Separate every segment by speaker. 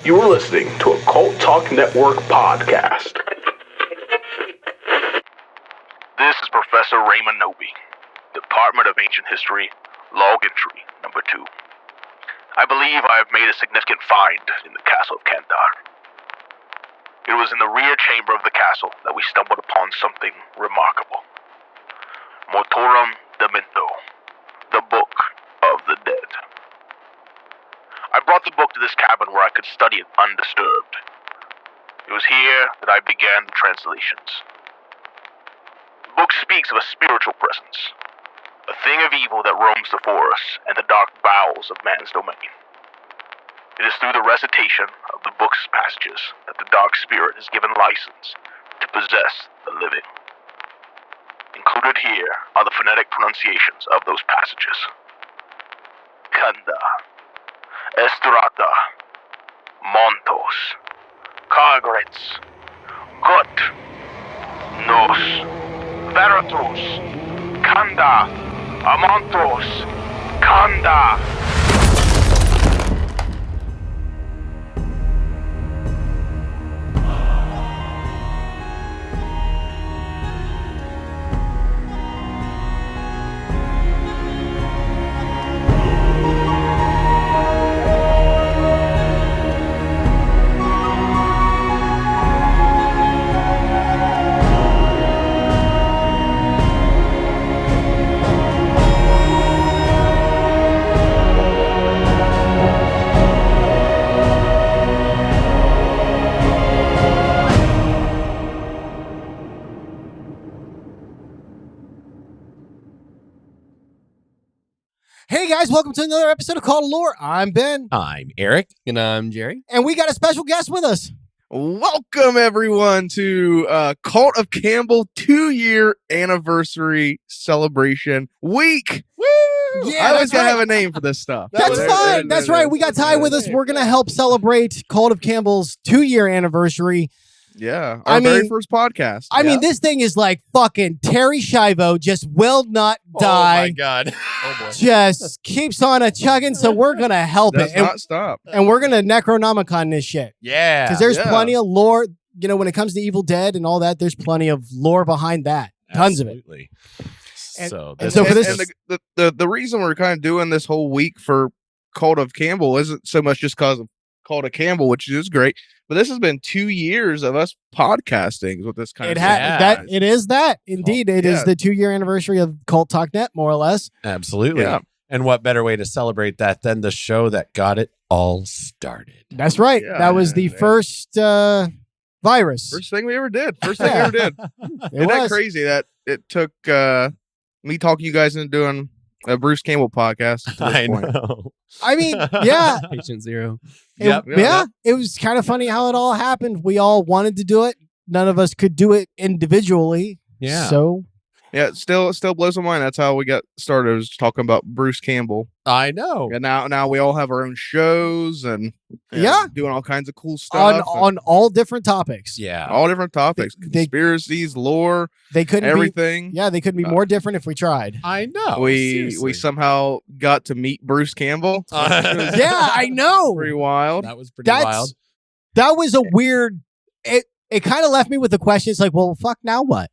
Speaker 1: You're listening to a Cult Talk Network podcast. This is Professor Raymond Noby, Department of Ancient History, Log Entry number 2. I believe I have made a significant find in the Castle of Kandar. It was in the rear chamber of the castle that we stumbled upon something remarkable. Mortorum Demento, the Book of the Dead. I brought the book to this cabin where I could study it undisturbed. It was here that I began the translations. The book speaks of a spiritual presence, a thing of evil that roams the forests and the dark bowels of man's domain. It is through the recitation of the book's passages that the dark spirit is given license to possess the living. Included here are the phonetic pronunciations of those passages. Kanda, Estrata, Montos, Cargrets, Gut, Nos, Veratos, Kanda, Amontos, Kanda.
Speaker 2: Hey guys, welcome to another episode of Call to Lore. I'm Ben.
Speaker 3: I'm Eric. And I'm Jerry.
Speaker 2: And we got a special guest with us.
Speaker 4: Welcome everyone to Cult of Campbell 2-year anniversary celebration week. Woo!
Speaker 2: Yeah,
Speaker 4: I always
Speaker 2: that's
Speaker 4: gotta
Speaker 2: right.
Speaker 4: have a name for this stuff.
Speaker 2: That's fine. That's right. We got Ty with us. We're going to help celebrate Cult of Campbell's 2-year anniversary.
Speaker 4: Yeah, our very first podcast.
Speaker 2: I mean, this thing is like fucking Terry Schiavo just will not die.
Speaker 3: Oh my God. Oh boy.
Speaker 2: Just keeps on a chugging, so we're going to help
Speaker 4: Does
Speaker 2: it.
Speaker 4: not stop.
Speaker 2: And we're going to Necronomicon this shit.
Speaker 3: Yeah.
Speaker 2: Because there's
Speaker 4: Yeah.
Speaker 2: plenty of lore. You know, when it comes to Evil Dead and all that, there's plenty of lore behind that. Tons of it.
Speaker 3: Absolutely.
Speaker 2: And-
Speaker 3: So,
Speaker 2: and
Speaker 3: this
Speaker 2: so for
Speaker 3: is-
Speaker 2: this-
Speaker 4: And the reason we're kind of doing this whole week for Cult of Campbell isn't so much just because of Cult of Campbell, which is great, but this has been 2 years of us podcasting with this kind
Speaker 2: It
Speaker 4: of
Speaker 2: that it is that indeed it is
Speaker 4: yeah.
Speaker 2: the 2-year anniversary of Cult Talk Net, more or less.
Speaker 3: Absolutely.
Speaker 4: Yeah.
Speaker 3: And what better way to celebrate that than the show that got it all started?
Speaker 2: That's right.
Speaker 4: Yeah,
Speaker 2: that was the
Speaker 4: man.
Speaker 2: first virus.
Speaker 4: First thing we ever did. First thing we ever did.
Speaker 2: It
Speaker 4: Isn't that
Speaker 2: was.
Speaker 4: crazy that it took me talking you guys into doing a Bruce Campbell podcast to this
Speaker 3: I
Speaker 4: point.
Speaker 3: know.
Speaker 2: I mean, yeah,
Speaker 5: Patient Zero.
Speaker 2: it,
Speaker 3: Yep.
Speaker 2: it was kind of funny how it all happened. We all wanted to do it. None of us could do it individually.
Speaker 3: Yeah.
Speaker 2: So
Speaker 4: Yeah, it still blows my mind. That's how we got started. I was talking about Bruce Campbell.
Speaker 3: I know.
Speaker 4: And now we all have our own shows and
Speaker 2: Yeah.
Speaker 4: doing all kinds of cool
Speaker 2: on
Speaker 4: stuff. and
Speaker 2: on all different topics.
Speaker 3: Yeah.
Speaker 4: all different topics.
Speaker 2: They-
Speaker 4: Conspiracies, lore,
Speaker 2: They couldn't
Speaker 4: everything.
Speaker 2: be. Yeah, they couldn't be more different if we tried.
Speaker 3: I know.
Speaker 4: we
Speaker 3: Seriously.
Speaker 4: somehow got to meet Bruce Campbell.
Speaker 2: Yeah, I know.
Speaker 4: Pretty wild.
Speaker 3: That was pretty
Speaker 2: That's
Speaker 3: wild.
Speaker 2: that was a weird. It kind of left me with the question. It's like, well, fuck, now what?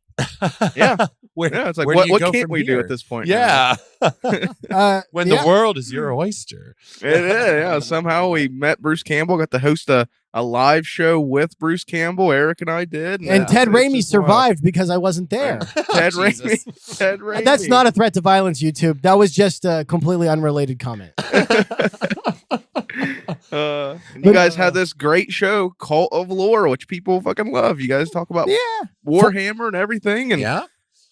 Speaker 4: Yeah.
Speaker 3: Where,
Speaker 4: Yeah, it's like
Speaker 3: where do
Speaker 4: what
Speaker 3: you go
Speaker 4: can't
Speaker 3: from
Speaker 4: we do
Speaker 3: here?
Speaker 4: at this point?
Speaker 3: Yeah. When
Speaker 2: yeah.
Speaker 3: the world is your oyster.
Speaker 4: It is, yeah. Somehow we met Bruce Campbell, got to host a live show with Bruce Campbell. Eric and I did.
Speaker 2: And Ted
Speaker 4: it's
Speaker 2: Raimi
Speaker 4: just wild.
Speaker 2: survived because I wasn't there.
Speaker 4: Ted
Speaker 3: Jesus.
Speaker 4: Raimi. Ted Raimi.
Speaker 2: That's not a threat to violence, YouTube. That was just a completely unrelated comment.
Speaker 4: And you guys had this great show, Cult of Lore, which people fucking love. You guys talk about
Speaker 2: Yeah.
Speaker 4: Warhammer and everything, and
Speaker 3: Yeah.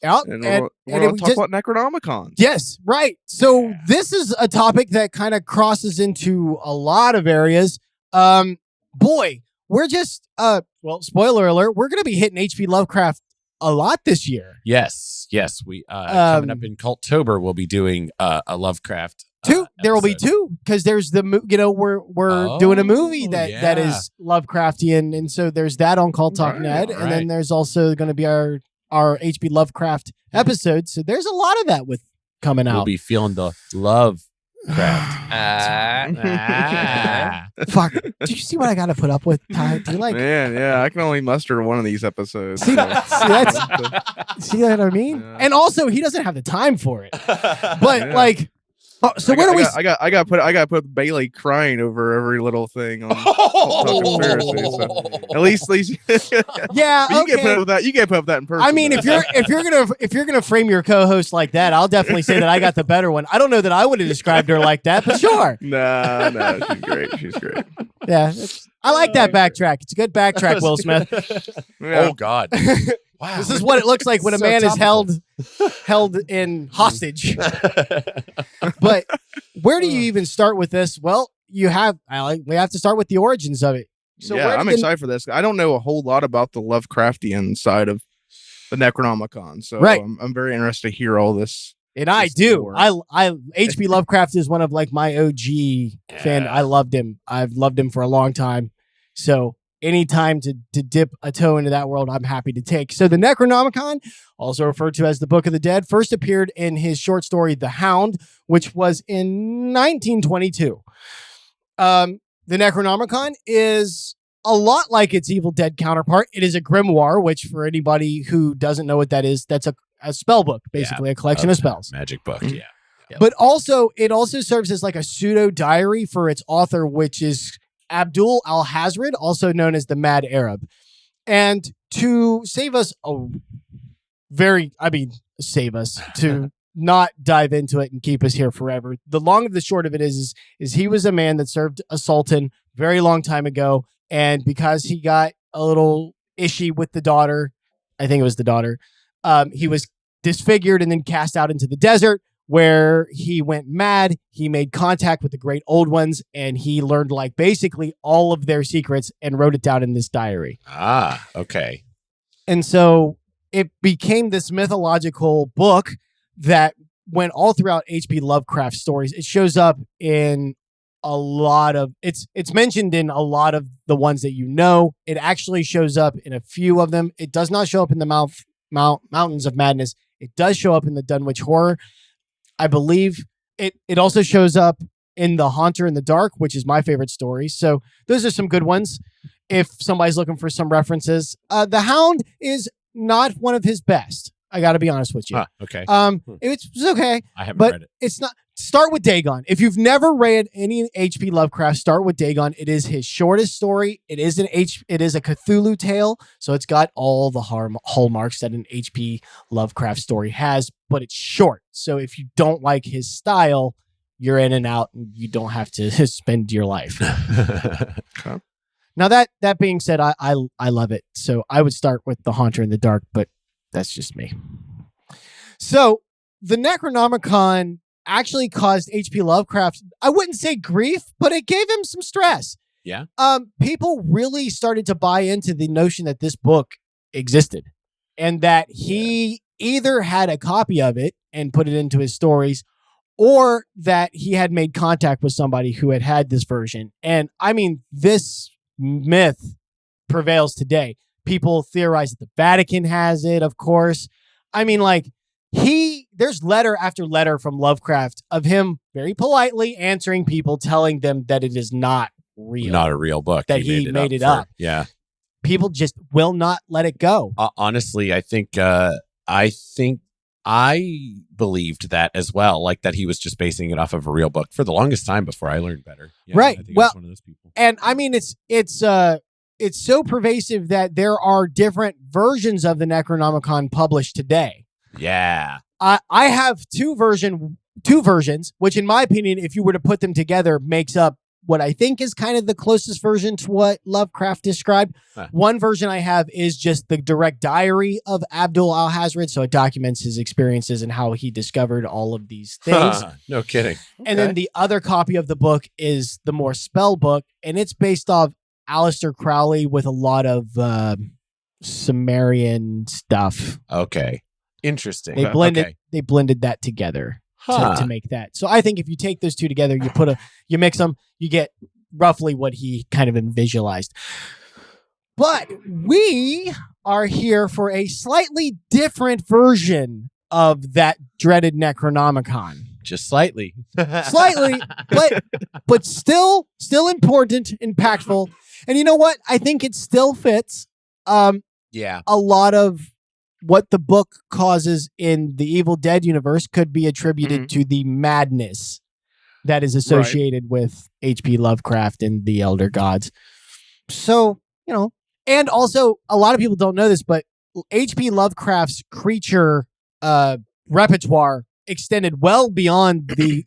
Speaker 2: Yep.
Speaker 4: and
Speaker 2: And-
Speaker 4: we're
Speaker 2: and
Speaker 4: going
Speaker 2: we
Speaker 4: to talk
Speaker 2: just-
Speaker 4: about Necronomicon.
Speaker 2: Yes, right. So this is a topic that kind of crosses into a lot of areas. Boy, we're just well, spoiler alert, we're going to be hitting H.P. Lovecraft a lot this year.
Speaker 3: Yes. Yes. We coming up in Culttober, we'll be doing a Lovecraft.
Speaker 2: Two. There will be
Speaker 3: episode.
Speaker 2: two because there's the we're doing a movie that
Speaker 3: yeah.
Speaker 2: is Lovecraftian, and so there's that on Cult Talk
Speaker 4: Right,
Speaker 2: Net, and then
Speaker 3: right.
Speaker 2: there's also going to be our H.P. Lovecraft episode. So there's a lot of that with coming
Speaker 3: We'll
Speaker 2: out.
Speaker 3: be feeling the love
Speaker 2: Fuck. Did you see what I got to put up with, Ty? Do you like?
Speaker 4: Man, yeah, I can only muster one of these episodes.
Speaker 2: See,
Speaker 4: so.
Speaker 2: see what I mean?
Speaker 4: Yeah.
Speaker 2: And also, he doesn't have the time for it. But
Speaker 4: Yeah.
Speaker 2: like, so where do we?
Speaker 4: I got to put Bailey crying over every little thing on Conspiracy. So at least
Speaker 2: Yeah,
Speaker 4: you get put
Speaker 2: okay.
Speaker 4: up with that. You get put up with that in person.
Speaker 2: I mean,
Speaker 4: though.
Speaker 2: if you're gonna frame your co-host like that, I'll definitely say that I got the better one. I don't know that I would have described her like that, but sure.
Speaker 4: No, she's great. She's great.
Speaker 2: Yeah, I like that backtrack. It's a good backtrack, Will Smith.
Speaker 4: Yeah.
Speaker 3: Oh God! Wow,
Speaker 2: This is what it looks like when a
Speaker 3: So
Speaker 2: man is
Speaker 3: topical.
Speaker 2: held in hostage. But where do you even start with this? Well, we have to start with the origins of it. So
Speaker 4: yeah,
Speaker 2: where
Speaker 4: I'm
Speaker 2: did
Speaker 4: excited for this. I don't know a whole lot about the Lovecraftian side of the Necronomicon, so
Speaker 2: Right.
Speaker 4: I'm very interested to hear all this.
Speaker 2: And I
Speaker 4: This
Speaker 2: do.
Speaker 4: lore.
Speaker 2: I H.P. Lovecraft is one of like my OG fan.
Speaker 3: Yeah.
Speaker 2: I loved him. I've loved him for a long time. So anytime to dip a toe into that world, I'm happy to take. So the Necronomicon, also referred to as the Book of the Dead, first appeared in his short story The Hound, which was in 1922. The Necronomicon is a lot like its Evil Dead counterpart. It is a grimoire, which for anybody who doesn't know what that is, that's a spell book, basically a collection of spells.
Speaker 3: Magic book. Yeah. Yep.
Speaker 2: But also, it also serves as like a pseudo diary for its author, which is Abdul al-Hazred, also known as the Mad Arab. And to save us to not dive into it and keep us here forever. The long of the short of it is he was a man that served a sultan very long time ago. And because he got a little ishy with the daughter, I think it was the daughter, he was disfigured and then cast out into the desert where he went mad. He made contact with the great old ones and he learned like basically all of their secrets and wrote it down in this diary.
Speaker 3: Ah, okay.
Speaker 2: And so it became this mythological book that went all throughout H.P. Lovecraft stories. It shows up in a lot of it's mentioned in a lot of the ones that you know. It actually shows up in a few of them. It does not show up in the Mountains of Madness. It does show up in the Dunwich Horror. I believe it also shows up in The Haunter in the Dark, which is my favorite story. So those are some good ones if somebody's looking for some references. The Hound is not one of his best. I got to be honest with you.
Speaker 3: Okay.
Speaker 2: It's okay,
Speaker 3: I haven't
Speaker 2: but
Speaker 3: read it.
Speaker 2: it's not. Start with Dagon. If you've never read any H.P. Lovecraft, start with Dagon. It is his shortest story. It is a Cthulhu tale, so it's got all the hallmarks that an H.P. Lovecraft story has, but it's short. So if you don't like his style, you're in and out, and you don't have to spend your life. Now that being said, I love it. So I would start with The Haunter in the Dark, but that's just me. So the Necronomicon actually caused H.P. Lovecraft, I wouldn't say grief, but it gave him some stress.
Speaker 3: Yeah.
Speaker 2: People really started to buy into the notion that this book existed and that he either had a copy of it and put it into his stories or that he had made contact with somebody who had this version. And I mean, this myth prevails today. People theorize that the Vatican has it, of course. I mean, like, there's letter after letter from Lovecraft of him very politely answering people, telling them that it is not real.
Speaker 3: Not a real book.
Speaker 2: That he made it up.
Speaker 3: Yeah.
Speaker 2: People just will not let it go.
Speaker 3: Honestly, I think I believed that as well, like that he was just basing it off of a real book for the longest time before I learned better. Yeah,
Speaker 2: Right.
Speaker 3: I think
Speaker 2: Well,
Speaker 3: I was one of those people.
Speaker 2: And I mean, it's so pervasive that there are different versions of the Necronomicon published today.
Speaker 3: Yeah.
Speaker 2: I have two versions, which in my opinion, if you were to put them together, makes up what I think is kind of the closest version to what Lovecraft described.
Speaker 3: Huh.
Speaker 2: One version I have is just the direct diary of Abdul al-Hazred, so it documents his experiences and how he discovered all of these things.
Speaker 3: No kidding.
Speaker 2: And then the other copy of the book is the more spell book, and it's based off Aleister Crowley with a lot of Sumerian stuff.
Speaker 3: Okay. Interesting.
Speaker 2: They blended that together to make that. So I think if you take those two together, you mix them, you get roughly what he kind of visualized. But we are here for a slightly different version of that dreaded Necronomicon.
Speaker 3: Just slightly.
Speaker 2: Slightly, but still important, impactful. And you know what? I think it still fits.
Speaker 3: Yeah.
Speaker 2: A lot of what the book causes in the Evil Dead universe could be attributed to the madness that is associated with H.P. Lovecraft and the Elder Gods. So, and also a lot of people don't know this, but H.P. Lovecraft's creature repertoire extended well beyond the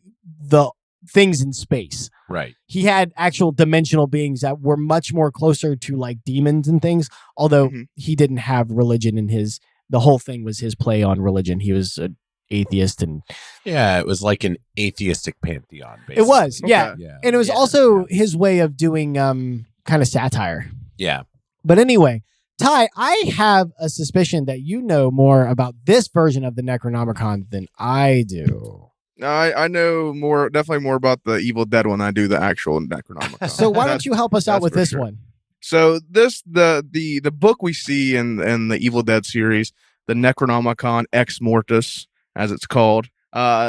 Speaker 2: things in space.
Speaker 3: Right.
Speaker 2: He had actual dimensional beings that were much more closer to like demons and things, although he didn't have religion in his. The whole thing was his play on religion. He was an atheist, and
Speaker 3: it was like an atheistic pantheon. Basically.
Speaker 2: It was, yeah. And it was also
Speaker 3: yeah.
Speaker 2: his way of doing kind of satire.
Speaker 3: Yeah.
Speaker 2: But anyway, Ty, I have a suspicion that you know more about this version of the Necronomicon than I do.
Speaker 4: I know definitely more about the Evil Dead one than I do the actual Necronomicon.
Speaker 2: So why don't you help us out with this one?
Speaker 4: So the book we see in the Evil Dead series, the Necronomicon Ex Mortis, as it's called.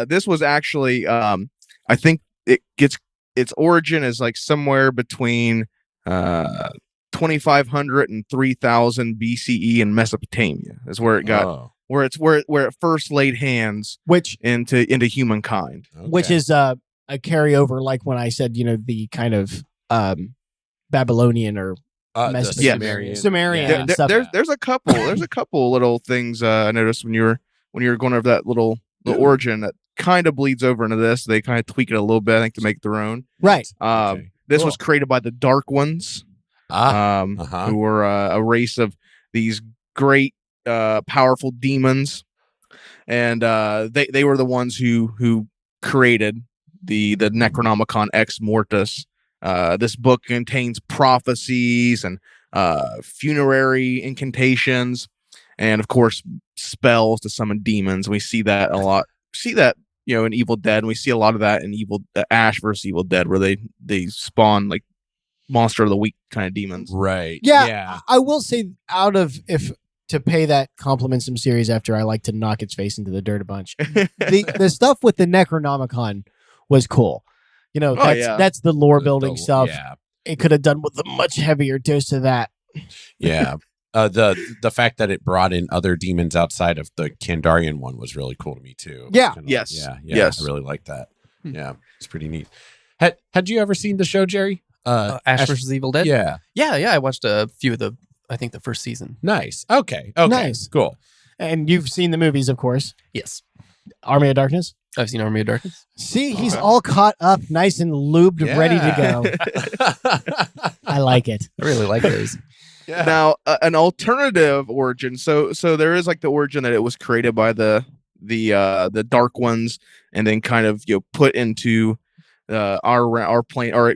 Speaker 4: This was actually I think it gets its origin is like somewhere between 2500 and 3000 BCE in Mesopotamia is where it got where it first laid hands into humankind.
Speaker 2: Which is a carryover, like when I said, the kind of Babylonian or Sumerian and stuff.
Speaker 4: There's a couple little things I noticed when you were going over that little origin that kind of bleeds over into this. They kind of tweak it a little bit, I think, to make their own.
Speaker 2: Right.
Speaker 4: This was created by the Dark Ones, who were a race of these great, powerful demons, and they were the ones who created the Necronomicon Ex Mortis. This book contains prophecies and funerary incantations, and of course spells to summon demons. We see that a lot. See that in Evil Dead, and we see a lot of that in Ash versus Evil Dead, where they spawn like monster of the week kind of demons.
Speaker 3: Right.
Speaker 2: Yeah. I will say, if to pay that compliment some series after, I like to knock its face into the dirt a bunch. the stuff with the Necronomicon was cool. That's the lore building stuff.
Speaker 3: Yeah.
Speaker 2: It could have done with a much heavier dose of that.
Speaker 3: Yeah. The fact that it brought in other demons outside of the Kandarian one was really cool to me too.
Speaker 2: Yeah.
Speaker 4: Yes.
Speaker 3: Yes. I really like that. Yeah. It's pretty neat. Had you ever seen the show, Jerry?
Speaker 5: Ash vs. Evil Dead?
Speaker 3: Yeah.
Speaker 5: Yeah. I watched a few of I think the first season.
Speaker 3: Nice. Okay.
Speaker 2: Nice.
Speaker 3: Cool.
Speaker 2: And you've seen the movies, of course.
Speaker 5: Yes.
Speaker 2: Army of Darkness?
Speaker 5: I've seen Army of Darkness.
Speaker 2: See, he's all caught up, nice and lubed, ready to go. I like it.
Speaker 5: I really like those.
Speaker 3: Yeah.
Speaker 4: Now, an alternative origin. So there is like the origin that it was created by the Dark Ones, and then kind of put into our plane, or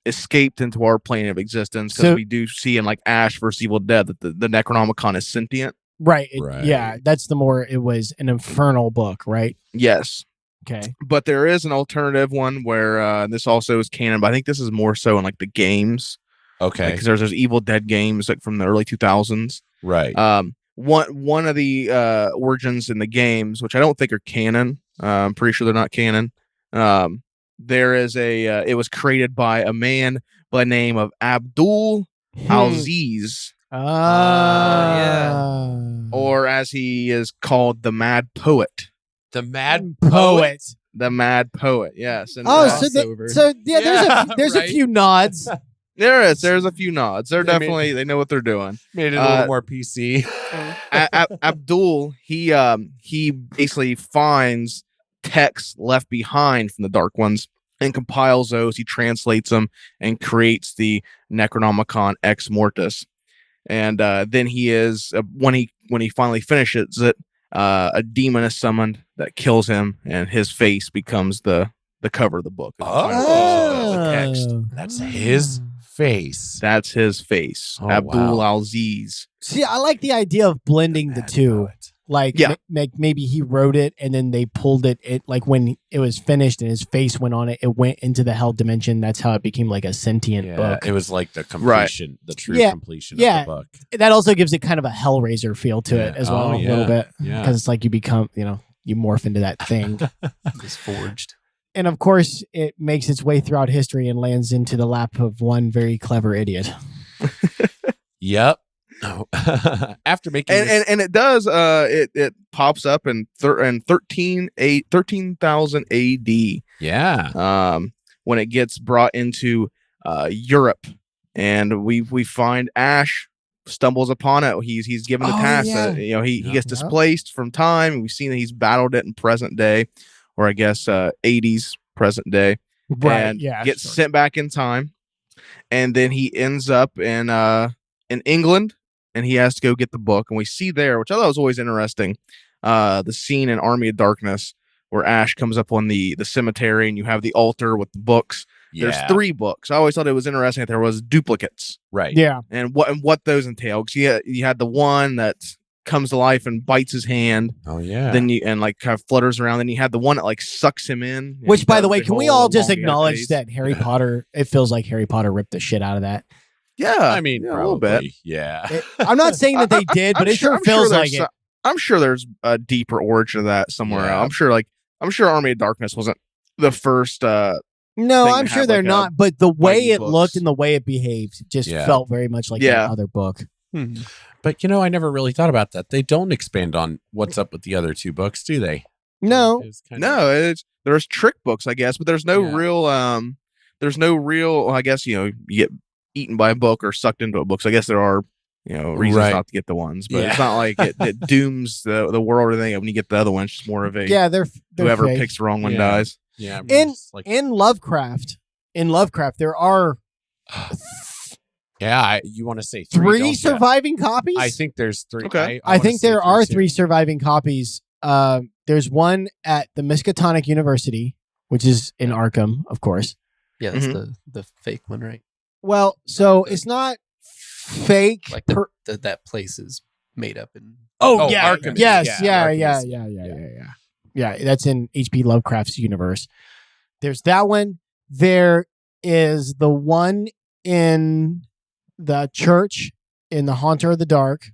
Speaker 4: escaped into our plane of existence, because we do see in like Ash versus Evil Dead that the Necronomicon is sentient.
Speaker 2: Right.
Speaker 3: Right.
Speaker 2: Yeah, that's it was an infernal book, right?
Speaker 4: Yes.
Speaker 2: Okay.
Speaker 4: But there is an alternative one where this also is canon, but I think this is more so in like the games.
Speaker 3: Okay.
Speaker 4: Because there's those Evil Dead games like from the early 2000s.
Speaker 3: Right.
Speaker 4: One of the origins in the games, which I don't think are canon. I'm pretty sure they're not canon. There is it was created by a man by the name of Abdul Aziz.
Speaker 5: Yeah.
Speaker 4: Or as he is called, the Mad Poet.
Speaker 3: The Mad
Speaker 2: Poet.
Speaker 4: The Mad Poet, yes. And
Speaker 2: there's a few nods.
Speaker 4: There's a few nods. They know what they're doing.
Speaker 3: Made it a little more PC.
Speaker 4: Abdul, he basically finds texts left behind from the Dark Ones and compiles those. He translates them and creates the Necronomicon Ex Mortis. And then he is when he finally finishes it, a demon is summoned that kills him, and his face becomes the cover of the book. The text.
Speaker 3: That's his face.
Speaker 4: That's his face.
Speaker 3: Oh,
Speaker 4: Abdul Aziz.
Speaker 2: See, I like the idea of blending the two.
Speaker 3: Poet.
Speaker 2: Like, maybe he wrote it and then they pulled it. Like when it was finished and his face went on it, it went into the hell dimension. That's how it became like a sentient book.
Speaker 3: It was like the completion, the true completion of the book.
Speaker 2: That also gives it kind of a Hellraiser feel to it as well, a little bit.
Speaker 3: Yeah.
Speaker 2: Because it's like you become, you morph into that thing.
Speaker 5: It's forged.
Speaker 2: And of course, it makes its way throughout history and lands into the lap of one very clever idiot.
Speaker 3: Yep. Oh. After making
Speaker 4: and it does it pops up in 13,000 AD.
Speaker 3: Yeah.
Speaker 4: When it gets brought into Europe, and we find Ash stumbles upon it. He's given the task that he gets displaced from time, and we've seen that he's battled it in present day, or I guess 80s present day, and gets sent back in time, and then he ends up in England, and he has to go get the book. And we see there, which I thought was always interesting, the scene in Army of Darkness where Ash comes up on the cemetery, and you have the altar with the books.
Speaker 3: Yeah.
Speaker 4: There's 3 books. I always thought it was interesting that there was duplicates,
Speaker 3: right?
Speaker 2: Yeah,
Speaker 4: and what those entail. Because you had the one that comes to life and bites his hand.
Speaker 3: Oh yeah.
Speaker 4: Then kind of flutters around. Then you had the one that sucks him in.
Speaker 2: Which, by the way, can we all just acknowledge that Harry Potter? It feels like Harry Potter ripped the shit out of that.
Speaker 4: Yeah,
Speaker 3: I mean,
Speaker 4: a little bit.
Speaker 3: Yeah.
Speaker 2: I'm not saying that they did, but it sure feels like it.
Speaker 4: I'm sure there's a deeper origin of that somewhere else. I'm sure Army of Darkness wasn't the first.
Speaker 2: No, I'm sure they're not. But the way it looked and the way it behaved just felt very much like that other book.
Speaker 3: But I never really thought about that. They don't expand on what's up with the other 2 books, do they?
Speaker 2: No,
Speaker 4: there's trick books, I guess, but there's no real. I guess you get eaten by a book or sucked into a book. So I guess there are reasons not to get the ones, but it's not like it dooms the world or anything. When you get the other one, it's just more of a
Speaker 2: they're
Speaker 4: whoever
Speaker 2: fake.
Speaker 4: picks the wrong one dies.
Speaker 3: Yeah.
Speaker 2: In Lovecraft, there are
Speaker 3: you want to say
Speaker 2: 3 surviving copies?
Speaker 3: I think there's 3.
Speaker 4: Okay.
Speaker 2: I think there are 3 surviving copies. There's one at the Miskatonic University, which is in Arkham, of course.
Speaker 5: Yeah, that's the fake one, right?
Speaker 2: Well, so it's not fake.
Speaker 5: Like that place is made up in.
Speaker 2: Yeah,
Speaker 3: Arkham.
Speaker 2: Yes, yeah. That's in H.P. Lovecraft's universe. There's that one. There is the one in the church in the Haunter of the Dark.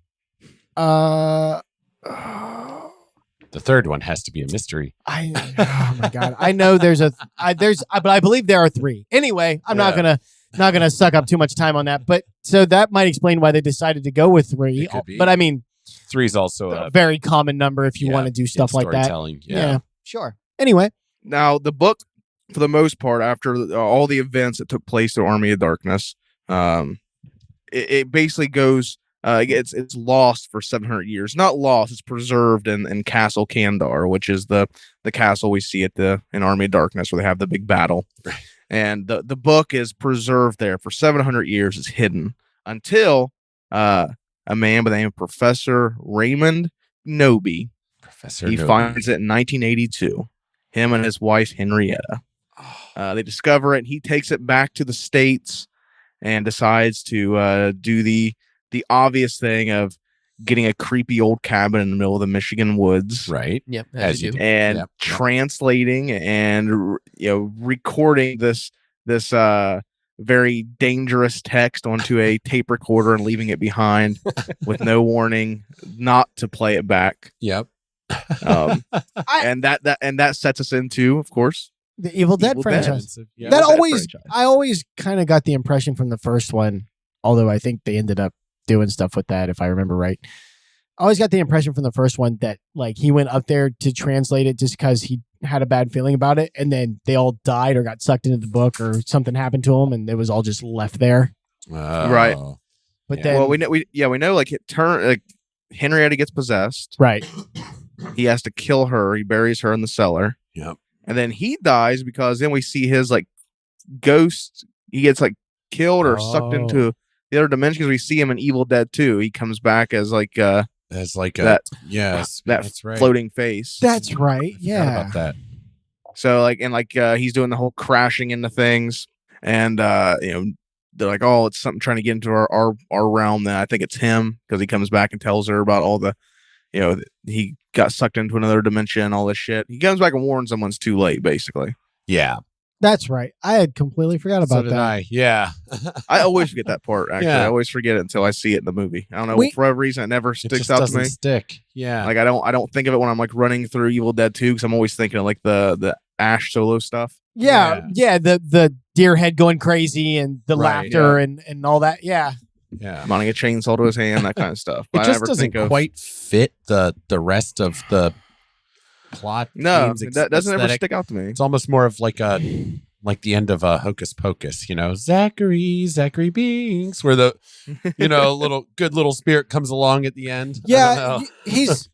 Speaker 3: The third one has to be a mystery.
Speaker 2: Oh my god! I know but I believe there are 3. Anyway, I'm not gonna suck up too much time on that. But so that might explain why they decided to go with 3. But I mean,
Speaker 3: 3 is also
Speaker 2: a very common number if you want to do stuff like that.
Speaker 3: Yeah,
Speaker 2: sure. Anyway,
Speaker 4: now the book, for the most part, after all the events that took place through Army of Darkness, it basically goes. It's lost for 700 years. Not lost. It's preserved in Castle Kandar, which is the castle we see in Army of Darkness, where they have the big battle.
Speaker 3: Right.
Speaker 4: And the book is preserved there for 700 years. It's hidden until a man by the name of Professor Raymond Noby. He finds it in 1982. Him and his wife Henrietta. They discover it. And he takes it back to the States and decides to do the obvious thing of getting a creepy old cabin in the middle of the Michigan woods,
Speaker 3: right?
Speaker 5: Yep,
Speaker 3: as you do,
Speaker 4: and translating and recording this very dangerous text onto a tape recorder and leaving it behind with no warning, not to play it back.
Speaker 3: Yep.
Speaker 4: And that sets us into, of course,
Speaker 2: the Evil Dead franchise. I always kind of got the impression from the first one, although I think they ended up doing stuff with that, if I remember right. I always got the impression from the first one that he went up there to translate it just because he had a bad feeling about it, and then they all died or got sucked into the book or something happened to them, and it was all just left there.
Speaker 4: Right.
Speaker 2: But then,
Speaker 4: we know Henrietta gets possessed.
Speaker 2: Right.
Speaker 4: He has to kill her. He buries her in the cellar.
Speaker 3: Yep.
Speaker 4: And then he dies because then we see his ghost. He gets killed or sucked into the other dimension, because we see him in Evil Dead 2. He comes back as that
Speaker 3: that's right.
Speaker 4: floating face.
Speaker 2: That's right. Yeah.
Speaker 3: About that.
Speaker 4: So he's doing the whole crashing into things, and they're like, oh, it's something trying to get into our realm. Then I think it's him, because he comes back and tells her about all the, he got sucked into another dimension, all this shit. He comes back and warns someone's too late, basically.
Speaker 3: Yeah.
Speaker 2: That's right. I had completely forgot
Speaker 3: So
Speaker 2: about
Speaker 3: did
Speaker 2: that.
Speaker 3: I. Yeah.
Speaker 4: I always forget that part. Actually,
Speaker 3: Yeah.
Speaker 4: I always forget it until I see it in the movie. I don't know,
Speaker 2: We-
Speaker 4: for whatever reason, it never
Speaker 3: It
Speaker 4: sticks
Speaker 3: just
Speaker 4: out to
Speaker 3: doesn't
Speaker 4: me.
Speaker 3: stick. Yeah.
Speaker 4: Like I don't think of it when I'm like running through Evil Dead 2 because I'm always thinking of like the Ash solo stuff.
Speaker 2: Yeah. The deer head going crazy and the
Speaker 3: Right,
Speaker 2: laughter and all that. Yeah.
Speaker 3: yeah.
Speaker 4: Mounting a chainsaw to his hand, that kind of stuff. But
Speaker 3: It
Speaker 4: I
Speaker 3: just
Speaker 4: never
Speaker 3: doesn't
Speaker 4: think of
Speaker 3: quite fit the rest of the plot.
Speaker 4: no,
Speaker 3: themes,
Speaker 4: that doesn't ever
Speaker 3: aesthetic.
Speaker 4: stick out to me.
Speaker 3: It's almost more of like the end of Hocus Pocus, Zachary Binks, where the good little spirit comes along at the end. I don't
Speaker 2: Yeah.
Speaker 3: know.
Speaker 2: He's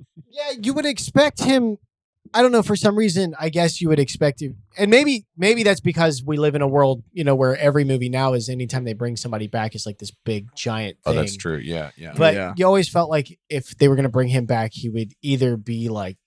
Speaker 2: you would expect him. I don't know, for some reason, I guess you would expect him. And maybe that's because we live in a world, where every movie now is anytime they bring somebody back is like this big giant thing.
Speaker 3: Oh, that's true. Yeah.
Speaker 2: But
Speaker 4: Yeah.
Speaker 2: you always felt like if they were going to bring him back, he would either be like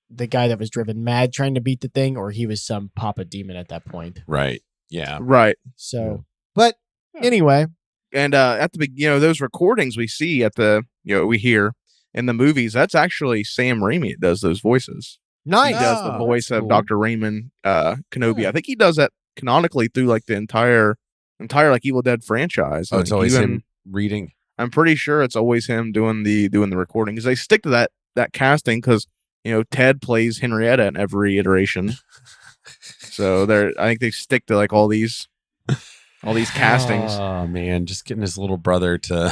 Speaker 2: the guy that was driven mad trying to beat the thing, or he was some Papa Demon at that point.
Speaker 3: Right. Yeah.
Speaker 4: Right.
Speaker 2: So, but anyway,
Speaker 4: And at the those recordings we see at the we hear in the movies, that's actually Sam Raimi that does those voices.
Speaker 2: nice.
Speaker 4: He does the
Speaker 3: Oh,
Speaker 4: voice
Speaker 3: that's
Speaker 4: of
Speaker 3: cool.
Speaker 4: Dr. Raymond Kenobi.
Speaker 3: Yeah.
Speaker 4: I think he does that canonically through like the entire like Evil Dead franchise.
Speaker 3: Oh, it's
Speaker 4: Like,
Speaker 3: always
Speaker 4: even-
Speaker 3: him reading.
Speaker 4: I'm pretty sure it's always him doing the recording because they stick to that casting because Ted plays Henrietta in every iteration. So I think they stick to like all these castings.
Speaker 3: Oh man, just getting his little brother to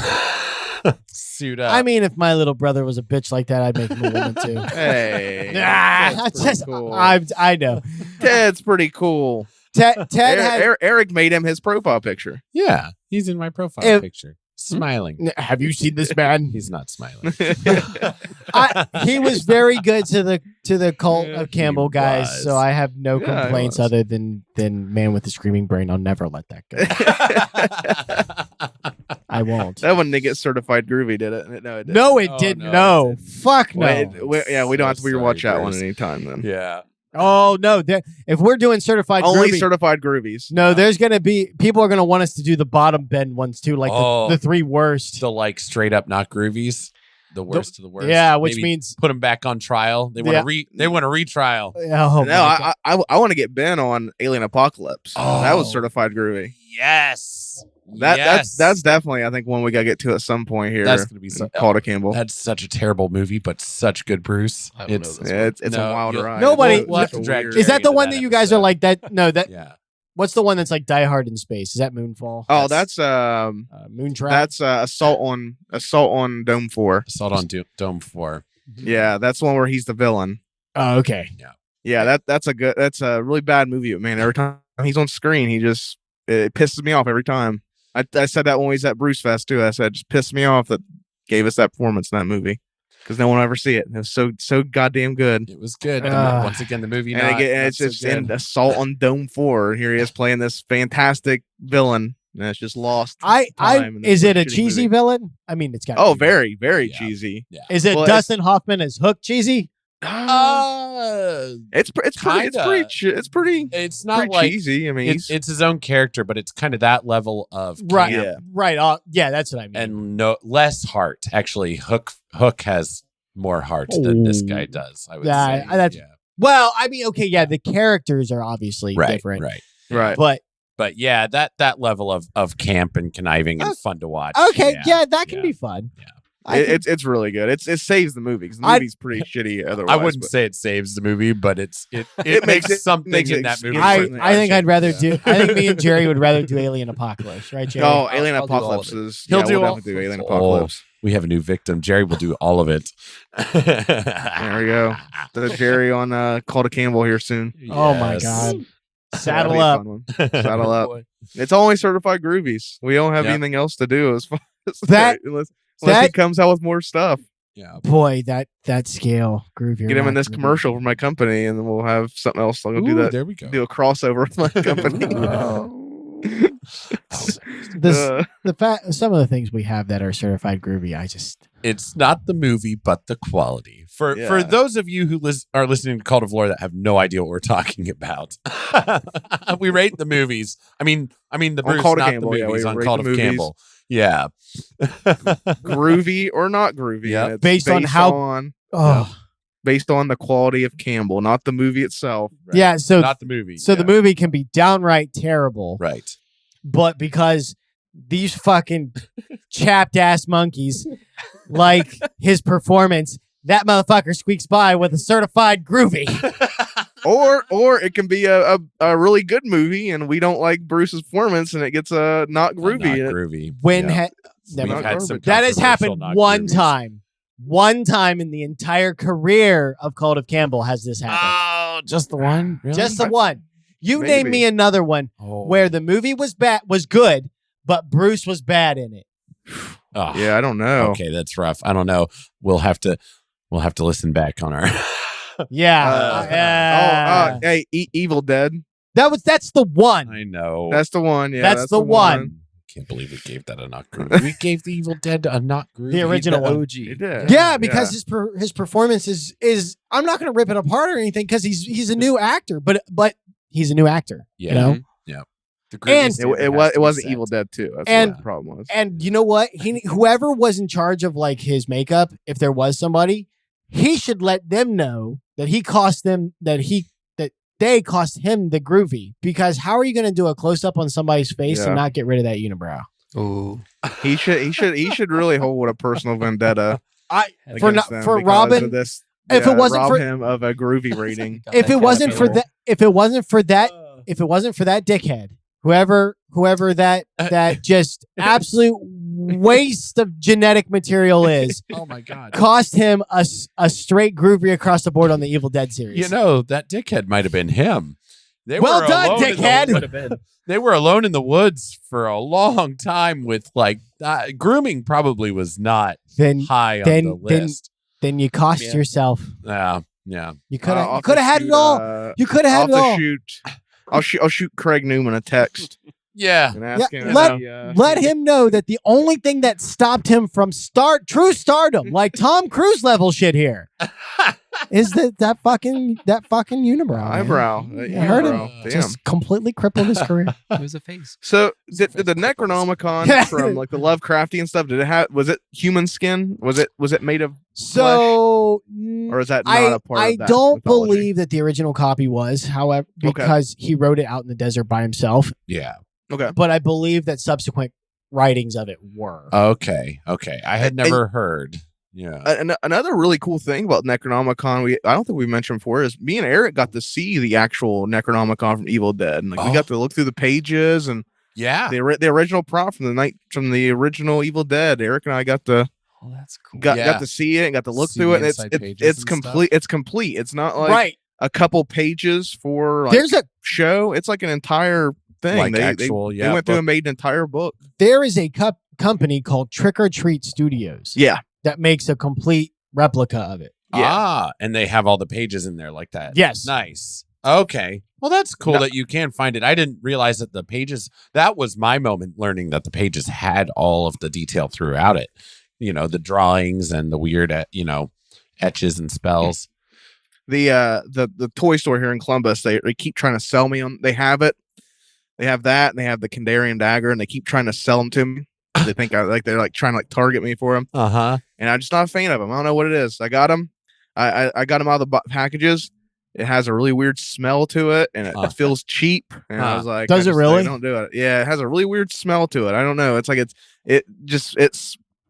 Speaker 3: suit up.
Speaker 2: I mean, if my little brother was a bitch like that, I'd make him a woman too.
Speaker 4: Hey,
Speaker 2: Nah,
Speaker 4: that's
Speaker 2: just,
Speaker 4: pretty cool.
Speaker 2: I know.
Speaker 4: Ted's pretty cool.
Speaker 2: Ted had.
Speaker 4: Eric made him his profile picture.
Speaker 3: yeah, he's in my profile
Speaker 2: If-
Speaker 3: picture, smiling.
Speaker 2: Have you seen this man?
Speaker 3: He's not smiling.
Speaker 2: He was very good to the Cult of Campbell guys,
Speaker 3: was.
Speaker 2: so I have no
Speaker 4: Yeah, he
Speaker 2: complaints
Speaker 4: was.
Speaker 2: other than Man with the Screaming Brain. I'll never let that go. I won't.
Speaker 4: That one didn't get certified groovy, did it? No, it didn't.
Speaker 2: No, it
Speaker 3: Oh,
Speaker 2: didn't.
Speaker 3: no, it
Speaker 2: No,
Speaker 3: didn't.
Speaker 2: fuck no.
Speaker 4: We don't have to
Speaker 3: So
Speaker 4: rewatch
Speaker 3: sorry,
Speaker 4: that one
Speaker 3: Bruce.
Speaker 4: anytime then.
Speaker 3: Yeah.
Speaker 2: Oh no, if we're doing certified
Speaker 4: Only
Speaker 2: groovy,
Speaker 4: certified groovies.
Speaker 2: no, there's gonna be people are gonna want us to do the bottom bend ones too, like
Speaker 3: Oh.
Speaker 2: the three worst.
Speaker 3: The like straight up not groovies. The worst of the worst.
Speaker 2: Yeah, which
Speaker 3: Maybe
Speaker 2: means
Speaker 3: put them back on trial. They want to they want a retrial.
Speaker 2: oh,
Speaker 4: No,
Speaker 2: my God.
Speaker 4: I want to get Ben on Alien Apocalypse. That was
Speaker 3: Oh.
Speaker 4: certified groovy.
Speaker 3: Yes.
Speaker 4: That's definitely I think one we gotta get to at some point here.
Speaker 3: That's gonna be
Speaker 4: in
Speaker 3: so-
Speaker 4: Cult of Campbell.
Speaker 3: That's such a terrible movie, but such good Bruce.
Speaker 5: I don't know
Speaker 3: It's
Speaker 5: this
Speaker 4: Yeah, it's
Speaker 3: No,
Speaker 4: a wilder
Speaker 3: you'll-
Speaker 4: ride.
Speaker 2: Nobody-
Speaker 3: we'll have
Speaker 4: It's
Speaker 3: to
Speaker 4: a
Speaker 3: drag
Speaker 4: weird-
Speaker 2: Is that the
Speaker 3: into
Speaker 2: one
Speaker 3: that
Speaker 2: that you guys are
Speaker 3: episode.
Speaker 2: like that? No, that
Speaker 3: yeah.
Speaker 2: what's the one that's like Die Hard in space? Is that Moonfall?
Speaker 4: Oh, that's
Speaker 2: Moontrap.
Speaker 4: that's Assault on Dome 4.
Speaker 3: Assault on Dome 4.
Speaker 4: Yeah, that's the one where he's the villain.
Speaker 2: Oh, okay.
Speaker 4: Yeah, that's a really bad movie, but man, every time he's on screen, it pisses me off every time. I said that when we was at Bruce Fest too. I said it just pissed me off that gave us that performance in that movie because no one will ever see it. It was so goddamn good.
Speaker 3: It was good. Once again, the movie.
Speaker 4: And it's just in Assault on Dome 4. And here he is playing this fantastic villain, and it's just lost. time in this
Speaker 2: Is it a
Speaker 4: shitty
Speaker 2: cheesy
Speaker 4: movie.
Speaker 2: villain? I mean, it's got.
Speaker 4: Oh, very, very
Speaker 3: Yeah.
Speaker 4: cheesy.
Speaker 2: Is it
Speaker 4: Well,
Speaker 2: Dustin Hoffman as Hook cheesy?
Speaker 4: It's pretty
Speaker 3: It's not
Speaker 4: pretty
Speaker 3: like
Speaker 4: cheesy. I mean,
Speaker 3: it's his own character, but it's kind of that level of
Speaker 2: Right.
Speaker 3: camp
Speaker 4: Yeah.
Speaker 2: Right. Yeah, that's what I mean.
Speaker 3: and no less heart. Actually, Hook has more heart than this guy does. I would
Speaker 2: Yeah,
Speaker 3: say.
Speaker 2: that's- well, I mean, okay, yeah, the characters are obviously
Speaker 3: right,
Speaker 2: different,
Speaker 3: right.
Speaker 4: right.
Speaker 2: but
Speaker 3: yeah, that level of camp and conniving and fun to watch.
Speaker 2: okay, yeah, that can
Speaker 3: yeah.
Speaker 2: be fun.
Speaker 3: Yeah.
Speaker 4: It's really good. It saves the movie because the
Speaker 2: I-
Speaker 4: movie's pretty shitty otherwise.
Speaker 3: I wouldn't
Speaker 4: but-
Speaker 3: say it saves the movie, but it
Speaker 4: It
Speaker 3: makes something
Speaker 4: makes
Speaker 3: in
Speaker 4: it-
Speaker 3: that movie.
Speaker 4: Yeah,
Speaker 2: I
Speaker 4: certainly
Speaker 2: think I'd rather
Speaker 4: yeah.
Speaker 2: do. I think me and Jerry would rather do Alien Apocalypse, right, Jerry?
Speaker 4: No, Alien
Speaker 5: I'll do all of
Speaker 4: Apocalypse
Speaker 5: it.
Speaker 4: is.
Speaker 3: He'll
Speaker 4: yeah,
Speaker 3: do
Speaker 4: we'll
Speaker 3: all-
Speaker 4: definitely do Alien
Speaker 3: Oh.
Speaker 4: Apocalypse.
Speaker 3: We have a new victim. Jerry will do all of it.
Speaker 4: There we go. The Jerry on Cult of Campbell here soon.
Speaker 2: Oh my
Speaker 3: Yes.
Speaker 2: God!
Speaker 4: That'll
Speaker 2: Saddle
Speaker 4: be a
Speaker 2: up.
Speaker 4: fun one. Saddle up.
Speaker 3: Boy.
Speaker 4: It's only certified groovies. We don't have
Speaker 3: Yep.
Speaker 4: anything else to do as far as
Speaker 2: That-
Speaker 4: unless he
Speaker 2: that-
Speaker 4: comes out with more stuff.
Speaker 3: Yeah.
Speaker 2: Boy, that scale groove.
Speaker 4: Get him in this commercial for my company, and then we'll have something else. I'll go do
Speaker 3: Ooh,
Speaker 4: that.
Speaker 3: There we go.
Speaker 4: Do a crossover with my company.
Speaker 2: This the fact some of the things we have that are certified groovy.
Speaker 3: It's not the movie, but the quality. For
Speaker 4: Yeah.
Speaker 3: those of you who are listening to Cult of Lore that have no idea what we're talking about, we rate the movies. I mean the Bruce,
Speaker 4: Cult of
Speaker 3: not
Speaker 4: Campbell,
Speaker 3: the
Speaker 4: yeah,
Speaker 3: movies
Speaker 4: we
Speaker 3: on
Speaker 4: rate
Speaker 3: Cult
Speaker 4: the
Speaker 3: of
Speaker 4: movies.
Speaker 3: Campbell. Yeah.
Speaker 4: Groovy or not groovy.
Speaker 3: Yep.
Speaker 4: and it's
Speaker 2: Based on how-
Speaker 4: on
Speaker 2: Oh,
Speaker 4: based on the quality of Campbell, not the movie itself.
Speaker 3: Right.
Speaker 2: Yeah, so
Speaker 3: not the movie.
Speaker 2: the movie can be downright terrible.
Speaker 3: Right.
Speaker 2: But because these fucking chapped ass monkeys like his performance, that motherfucker squeaks by with a certified groovy.
Speaker 4: Or it can be a really good movie and we don't like Bruce's performance and it gets not
Speaker 3: Not
Speaker 4: groovy.
Speaker 3: groovy.
Speaker 2: When
Speaker 3: Yeah.
Speaker 2: never
Speaker 3: We've had some
Speaker 2: that has happened
Speaker 3: controversial not
Speaker 2: one
Speaker 3: groovies.
Speaker 2: time. One time in the entire career of Cult of Campbell has this happened.
Speaker 3: Oh, just the one? Really?
Speaker 2: Just the one. You name
Speaker 4: Maybe.
Speaker 2: me another one
Speaker 3: Oh.
Speaker 2: where the movie was good, but Bruce was bad in it.
Speaker 3: Oh,
Speaker 4: Yeah, I don't know.
Speaker 3: Okay, that's rough. I don't know. We'll have to listen back on our.
Speaker 2: Yeah.
Speaker 4: Hey, Evil Dead.
Speaker 2: That's the one.
Speaker 3: I know.
Speaker 4: That's the one. Yeah,
Speaker 2: That's the one.
Speaker 3: Can't believe we gave that a not groovy. We gave the Evil Dead a not groovy.
Speaker 2: The original
Speaker 5: The
Speaker 2: one.
Speaker 5: OG.
Speaker 4: It did.
Speaker 2: Yeah, because his performance is I'm not going to rip it apart or anything because he's a new actor, but he's a new actor.
Speaker 3: Yeah.
Speaker 2: You know?
Speaker 3: Yeah. The
Speaker 2: And-
Speaker 3: groovy standard
Speaker 4: it
Speaker 3: has
Speaker 4: was
Speaker 3: to be
Speaker 4: wasn't
Speaker 3: set.
Speaker 4: Evil Dead 2. That's
Speaker 2: And-
Speaker 4: what the problem was.
Speaker 2: And you know what? Whoever was in charge of like his makeup, if there was somebody, he should let them know that they cost him the groovy. Because how are you going to do a close up on somebody's face
Speaker 4: Yeah.
Speaker 2: and not get rid of that unibrow?
Speaker 5: Oh,
Speaker 4: He should really hold a personal vendetta
Speaker 2: For
Speaker 4: against
Speaker 2: not-
Speaker 4: them
Speaker 2: for
Speaker 4: because
Speaker 2: Robin,
Speaker 4: of this.
Speaker 2: if it wasn't
Speaker 4: rob
Speaker 2: for-
Speaker 4: him of a groovy rating.
Speaker 2: If it wasn't for that, if it wasn't for that dickhead, whoever that just absolute waste of genetic material is,
Speaker 3: Oh my god.
Speaker 2: cost him a straight groovy across the board on the Evil Dead series.
Speaker 3: You know, that dickhead might have been him. They
Speaker 2: Well
Speaker 3: were
Speaker 2: done,
Speaker 3: alone in the
Speaker 2: dickhead.
Speaker 3: wood- They were alone in the woods for a long time with like grooming probably was not
Speaker 2: then
Speaker 3: high on
Speaker 2: then-
Speaker 3: the list.
Speaker 2: then you cost
Speaker 5: Yeah.
Speaker 2: yourself.
Speaker 3: Yeah.
Speaker 2: You could
Speaker 4: I'll
Speaker 2: have had it all. You could have had it all.
Speaker 4: I'll shoot Craig Newman a text
Speaker 3: Yeah.
Speaker 4: and ask him.
Speaker 2: Let him know that the only thing that stopped him from true stardom, like Tom Cruise level shit here, is that fucking unibrow. man.
Speaker 4: Eyebrow.
Speaker 2: I heard him.
Speaker 4: Damn.
Speaker 2: Just completely crippled his career.
Speaker 5: it was a face.
Speaker 4: So did the Necronomicon from like the Lovecraftian stuff? Was it human skin? Was it made of,
Speaker 2: So
Speaker 4: or is that not a part
Speaker 2: I
Speaker 4: of that?
Speaker 2: don't
Speaker 4: mythology?
Speaker 2: believe that the original copy was, however, because he wrote it out in the desert by himself.
Speaker 3: Yeah.
Speaker 4: Okay.
Speaker 2: But I believe that subsequent writings of it were.
Speaker 3: Okay. I had
Speaker 4: And-
Speaker 3: never heard. Yeah.
Speaker 4: Another really cool thing about Necronomicon, I don't think we mentioned before, is me and Eric got to see the actual Necronomicon from Evil Dead, and like we got to look through the pages and
Speaker 3: Yeah.
Speaker 4: the original prop from the original Evil Dead. Eric and I got to
Speaker 5: Oh, that's cool.
Speaker 4: got to see it and got to look
Speaker 3: See
Speaker 4: through
Speaker 3: the
Speaker 4: it. And
Speaker 3: inside pages
Speaker 4: it's
Speaker 3: and
Speaker 4: complete. It's complete. It's not like
Speaker 2: Right.
Speaker 4: a couple pages for like
Speaker 2: There's a
Speaker 4: show. It's like an entire thing.
Speaker 3: Like
Speaker 4: they
Speaker 3: actual,
Speaker 4: they
Speaker 3: yeah,
Speaker 4: went through
Speaker 3: book.
Speaker 4: and made an entire book.
Speaker 2: there is a company called Trick or Treat Studios
Speaker 4: Yeah.
Speaker 2: that makes a complete replica of it.
Speaker 3: And they have all the pages in there like that.
Speaker 2: Yes.
Speaker 3: Nice. Okay. Well, that's cool
Speaker 4: No.
Speaker 3: that you can find it. I didn't realize that the pages, that was my moment learning that the pages had all of the detail throughout it. You know, the drawings and the weird, etches and spells.
Speaker 4: The toy store here in Columbus, they keep trying to sell me on. They have it. They have that, and they have the Kandarian dagger, and they keep trying to sell them to me. They think they're like trying to like target me for them,
Speaker 3: Uh-huh.
Speaker 4: and I'm just not a fan of them. I don't know what it is. I got them. I got them out of the packages. It has a really weird smell to it, and it feels cheap. And I was like,
Speaker 2: Does it really?
Speaker 4: Don't do it. Yeah, it has a really weird smell to it. I don't know. It's like it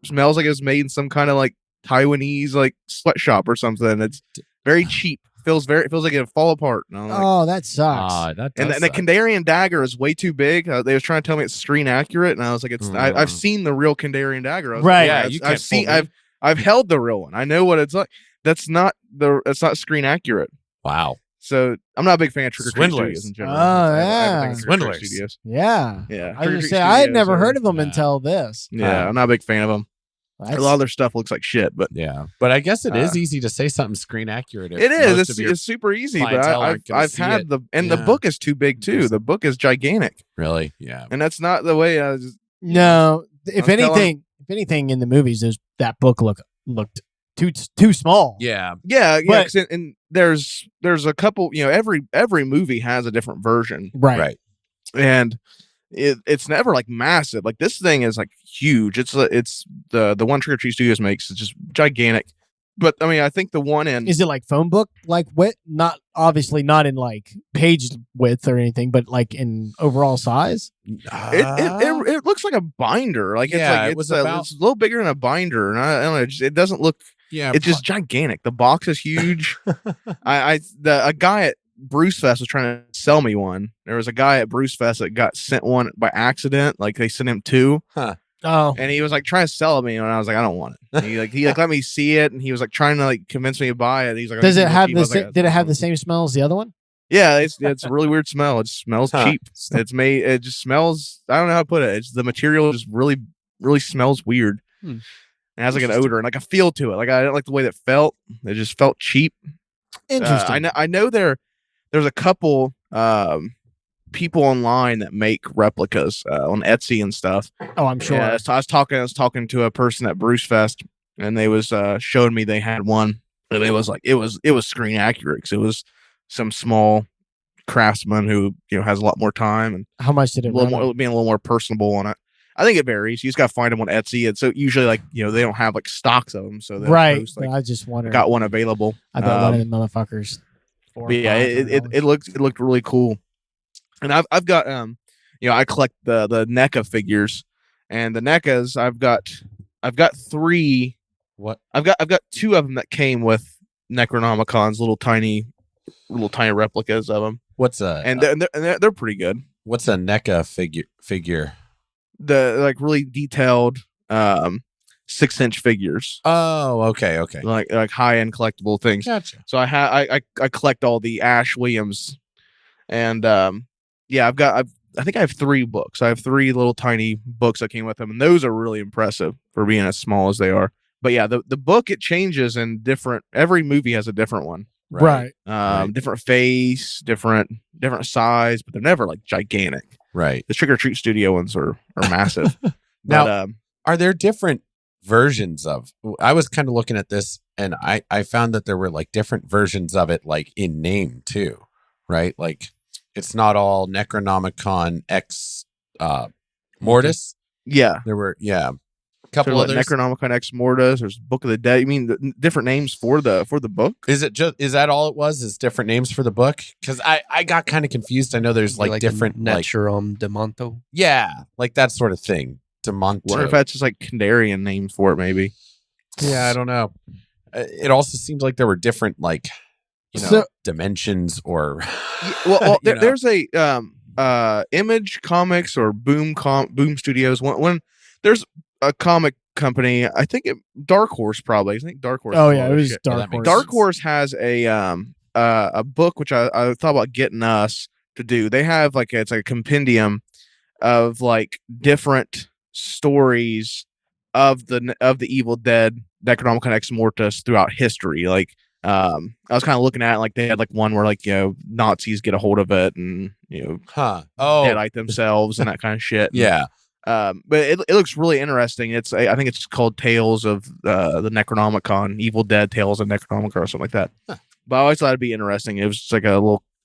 Speaker 4: smells like it's made in some kind of like Taiwanese like sweatshop or something. It's very cheap. Feels like it'll fall apart. And I'm like,
Speaker 2: Oh, that sucks.
Speaker 3: That
Speaker 4: and
Speaker 3: does
Speaker 4: the
Speaker 3: suck.
Speaker 4: Kandarian dagger is way too big. They was trying to tell me it's screen accurate, and I was like, I've seen the real Kandarian dagger. I was
Speaker 2: Right.
Speaker 4: like,
Speaker 3: Yeah, you can't
Speaker 4: I've seen.
Speaker 3: fool me.
Speaker 4: I've held the real one. I know what it's like. It's not screen accurate.
Speaker 3: Wow.
Speaker 4: So I'm not a big fan of Trick or Treat
Speaker 3: Swindlers.
Speaker 4: Studios in general.
Speaker 2: Oh,
Speaker 4: I
Speaker 2: yeah.
Speaker 4: think it's Trick or Treat
Speaker 3: Swindlers.
Speaker 4: Studios.
Speaker 2: Yeah.
Speaker 4: Yeah,
Speaker 2: I was
Speaker 4: Trick or
Speaker 2: gonna
Speaker 4: Treat
Speaker 2: say I had
Speaker 4: Studios
Speaker 2: never
Speaker 4: are-
Speaker 2: heard of them
Speaker 3: yeah.
Speaker 2: until this.
Speaker 4: Yeah, I'm not a big fan of them. A lot of their stuff looks like shit, but
Speaker 3: Yeah. But I guess it is easy to say something screen accurate. if
Speaker 4: it is.
Speaker 3: most of your-
Speaker 4: It's super easy. But
Speaker 3: clientele aren't gonna
Speaker 4: I've
Speaker 3: see
Speaker 4: had
Speaker 3: it.
Speaker 4: the
Speaker 3: Yeah.
Speaker 4: book is too big too. The book is gigantic,
Speaker 3: Really? Yeah.
Speaker 4: and that's not the way.
Speaker 2: No, if
Speaker 4: I'm telling-
Speaker 2: anything in the movies, that book looked too small.
Speaker 3: Yeah.
Speaker 4: Yeah,
Speaker 2: But-
Speaker 4: 'cause and there's a couple. Every movie has a different version,
Speaker 2: Right.
Speaker 4: and it's never like massive. Like this thing is like huge. It's the one Trick or Treat Studios makes is just gigantic. But I mean, I think the one in
Speaker 2: Is it like phone book like width? Not obviously not in like page width or anything, but like in overall size.
Speaker 4: it looks like a binder. Like it's a little bigger than a binder, and I don't know. It doesn't look.
Speaker 3: Yeah,
Speaker 4: it's just gigantic. The box is huge. A guy at Bruce Fest was trying to sell me one. There was a guy at Bruce Fest that got sent one by accident. Like they sent him two.
Speaker 3: Huh.
Speaker 2: Oh,
Speaker 4: and he was like trying to sell it me, and I was like, I don't want it. And he let me see it, and he was like trying to like convince me to buy it. He's like,
Speaker 2: does it have the? Did it have the same smell as the other one?
Speaker 4: Yeah, it's a really weird smell. It smells cheap. It's made. It just smells. I don't know how to put it. It's the material just really smells weird. It has like an odor and like a feel to it. Like I didn't like the way that felt. It just felt cheap.
Speaker 2: Interesting.
Speaker 4: I know there's a couple people online that make replicas on Etsy and stuff.
Speaker 2: Oh, I'm sure.
Speaker 4: Yeah, so I was talking to a person at Bruce Fest, and they was showing me they had one, and it was like it was screen accurate because it was some small craftsman who has a lot more time and
Speaker 2: how much did it run?
Speaker 4: Being a little more personable on it. I think it varies. You just got to find them on Etsy, and so usually like they don't have like stocks of them, so
Speaker 2: right.
Speaker 4: Post, like,
Speaker 2: I just wondered.
Speaker 4: Got one available.
Speaker 2: I bet one of the motherfuckers.
Speaker 4: But yeah, it looked really cool. And I've got I collect the NECA figures, and the NECAs I've got 3.
Speaker 3: What?
Speaker 4: I've got 2 of them that came with Necronomicon's little tiny replicas of them.
Speaker 3: What's
Speaker 4: and they're pretty good.
Speaker 3: What's a NECA figure?
Speaker 4: The like really detailed 6-inch figures.
Speaker 3: Oh, okay.
Speaker 4: Like high end collectible things.
Speaker 3: Gotcha.
Speaker 4: So I collect all the Ash Williams, and yeah, I think I have 3 books. I have 3 little tiny books that came with them, and those are really impressive for being as small as they are. But yeah, the book, it changes in every movie has a different one.
Speaker 2: Right.
Speaker 4: Different face, different size, but they're never like gigantic.
Speaker 3: Right.
Speaker 4: The Trick or Treat Studio ones are massive.
Speaker 3: Now, are there different versions of? I was kind of looking at this, and I found that there were like different versions of it, like in name too, right? Like it's not all Necronomicon X Mortis.
Speaker 4: Yeah,
Speaker 3: there were a couple others.
Speaker 4: Necronomicon X Mortis. There's Book of the Dead. You mean the different names for the book?
Speaker 3: Is that all it was? Is different names for the book? Because I got kind of confused. I know there's like different
Speaker 5: Naturom Demonto.
Speaker 3: Yeah, like that sort of thing. Demonto.
Speaker 4: Wonder if that's just like Kandarian names for it, maybe.
Speaker 3: Yeah, I don't know. It also seems like there were different like dimensions or
Speaker 4: there's a Image Comics or Boom Studios. When there's a comic company, I think Dark Horse probably. I think Dark Horse.
Speaker 2: Oh yeah, it was Dark Horse.
Speaker 4: Dark Horse has a book which I thought about getting us to do. They have it's like a compendium of like different stories of the Evil Dead Necronomicon Ex Mortis throughout history. Like I was kind of looking at it, like they had like one where like Nazis get a hold of it and deadite themselves and that kind of shit.
Speaker 3: Yeah.
Speaker 4: But it looks really interesting. I think it's called Tales of the Necronomicon, Evil Dead Tales of Necronomicon or something like that. Huh. But I always thought it'd be interesting. It was just like a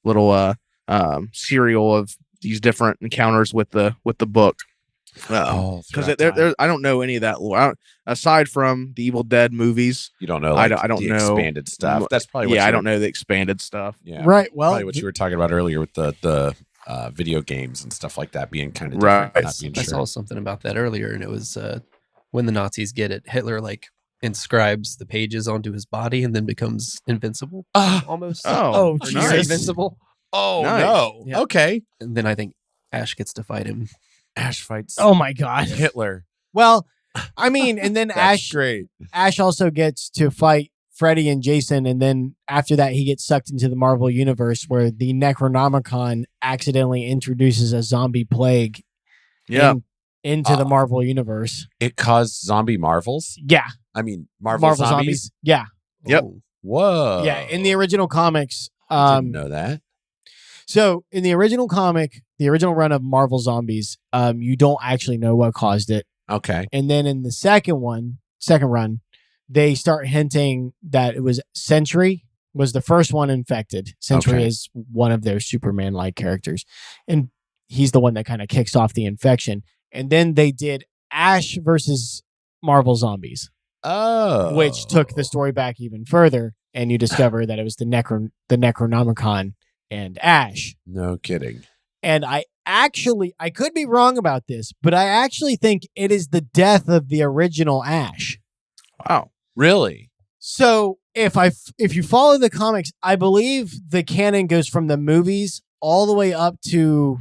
Speaker 4: little serial of these different encounters with the book. Because I don't know any of that lore. Aside from the Evil Dead movies,
Speaker 3: you don't know.
Speaker 4: I don't know
Speaker 3: expanded stuff. That's probably
Speaker 4: I don't know the expanded stuff.
Speaker 3: Yeah,
Speaker 2: right. Well,
Speaker 3: probably what you were talking about earlier with the video games and stuff like that being kind of
Speaker 4: right.
Speaker 5: I saw something about that earlier, and it was when the Nazis get it, Hitler like inscribes the pages onto his body and then becomes invincible almost.
Speaker 2: Oh,
Speaker 5: nice. Invincible.
Speaker 3: Oh
Speaker 4: nice.
Speaker 3: No.
Speaker 5: Yeah.
Speaker 3: Okay.
Speaker 5: And then I think Ash gets to fight him.
Speaker 3: Ash fights.
Speaker 2: Oh my God,
Speaker 3: Hitler.
Speaker 2: Well, I mean, and then
Speaker 3: Ash. Great.
Speaker 2: Ash also gets to fight Freddy and Jason, and then after that, he gets sucked into the Marvel universe, where the Necronomicon accidentally introduces a zombie plague.
Speaker 4: Yeah.
Speaker 2: Into the Marvel universe.
Speaker 3: It caused zombie marvels.
Speaker 2: Yeah.
Speaker 3: I mean, Marvel zombies.
Speaker 2: Yeah.
Speaker 4: Yep.
Speaker 3: Whoa.
Speaker 2: Yeah. In the original comics,
Speaker 3: I didn't know that.
Speaker 2: So in the original comic, the original run of Marvel Zombies, you don't actually know what caused it.
Speaker 3: Okay.
Speaker 2: And then in the second run, they start hinting that it was Sentry was the first one infected. Sentry is one of their Superman-like characters. And he's the one that kind of kicks off the infection. And then they did Ash versus Marvel Zombies. which took the story back even further, and you discover that it was the Necronomicon and Ash.
Speaker 3: No kidding.
Speaker 2: And I could be wrong about this, but I actually think it is the death of the original Ash.
Speaker 4: Wow.
Speaker 3: Really?
Speaker 2: So if you follow the comics, I believe the canon goes from the movies all the way up to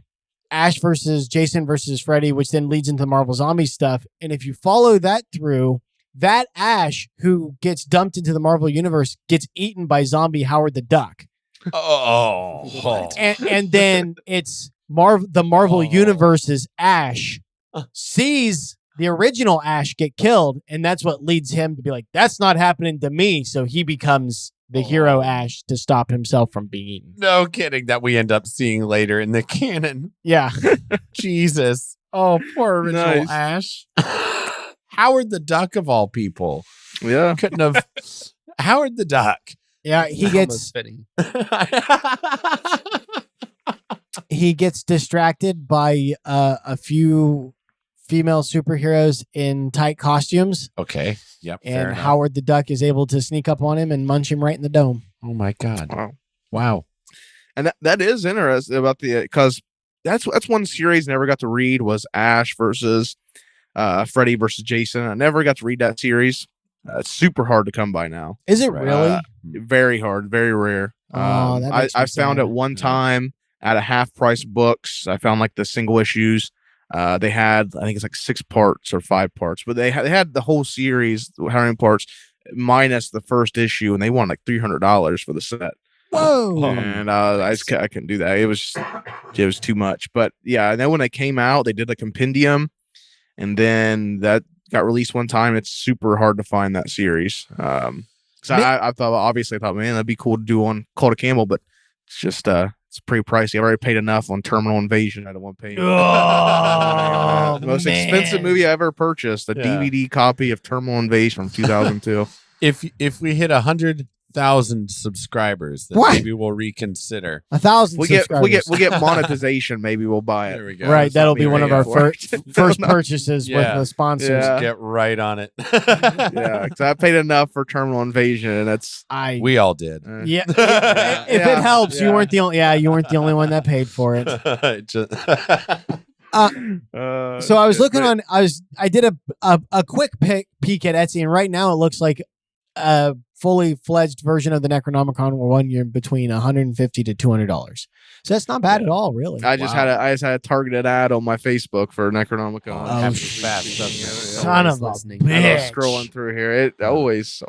Speaker 2: Ash versus Jason versus Freddy, which then leads into Marvel Zombie stuff. And if you follow that through, that Ash who gets dumped into the Marvel universe gets eaten by zombie Howard the Duck.
Speaker 3: Oh.
Speaker 2: And then it's the Marvel universe's Ash sees the original Ash get killed, and that's what leads him to be like, that's not happening to me. So he becomes the hero Ash to stop himself from being eaten.
Speaker 3: No kidding, that we end up seeing later in the canon.
Speaker 2: Yeah.
Speaker 3: Jesus. Oh, poor original Ash. Howard the Duck of all people.
Speaker 4: Yeah.
Speaker 3: Couldn't have. Howard the Duck.
Speaker 2: Yeah, he gets distracted by a few female superheroes in tight costumes.
Speaker 3: Okay. Yep.
Speaker 2: And Howard the Duck is able to sneak up on him and munch him right in the dome.
Speaker 3: Oh my God.
Speaker 4: Wow. And that is interesting about because that's one series I never got to read was Ash versus Freddy versus Jason. I never got to read that series. It's super hard to come by now.
Speaker 2: Is it really?
Speaker 4: Very hard, very rare. I found it one time at a half price books. I found like the single issues. They had, I think it's like 6 parts or 5 parts, but they had the whole series, how many parts, minus the first issue, and they wanted like $300 for the set.
Speaker 2: Whoa!
Speaker 4: And I couldn't do that. It was too much. But yeah, and then when they came out, they did a compendium, and then that got released one time. It's super hard to find that series. So I thought, man, that'd be cool to do on Cult of Campbell, but it's just it's pretty pricey. I've already paid enough on Terminal Invasion. I don't want to pay.
Speaker 2: Oh,
Speaker 4: most expensive movie I ever purchased, a DVD copy of Terminal Invasion from 2002.
Speaker 3: If we hit 100,000 subscribers, then maybe we'll reconsider.
Speaker 2: 1,000 subscribers.
Speaker 4: We get monetization. Maybe we'll buy it.
Speaker 3: There we go.
Speaker 2: Right, that'll be one of our first purchases with the sponsors.
Speaker 3: Yeah. Get right on it.
Speaker 4: Yeah, because I paid enough for Terminal Invasion, and
Speaker 3: we all did.
Speaker 2: Yeah, if it helps, you weren't the only. Yeah, you weren't the only one that paid for it. So I was looking on. I did a quick peek at Etsy, and right now it looks like a fully fledged version of the Necronomicon will run you between $150 to $200. So that's not bad at all, really.
Speaker 4: I just had a targeted ad on my Facebook for Necronomicon.
Speaker 2: Oh, son of a bitch.
Speaker 4: Scrolling through here, it always.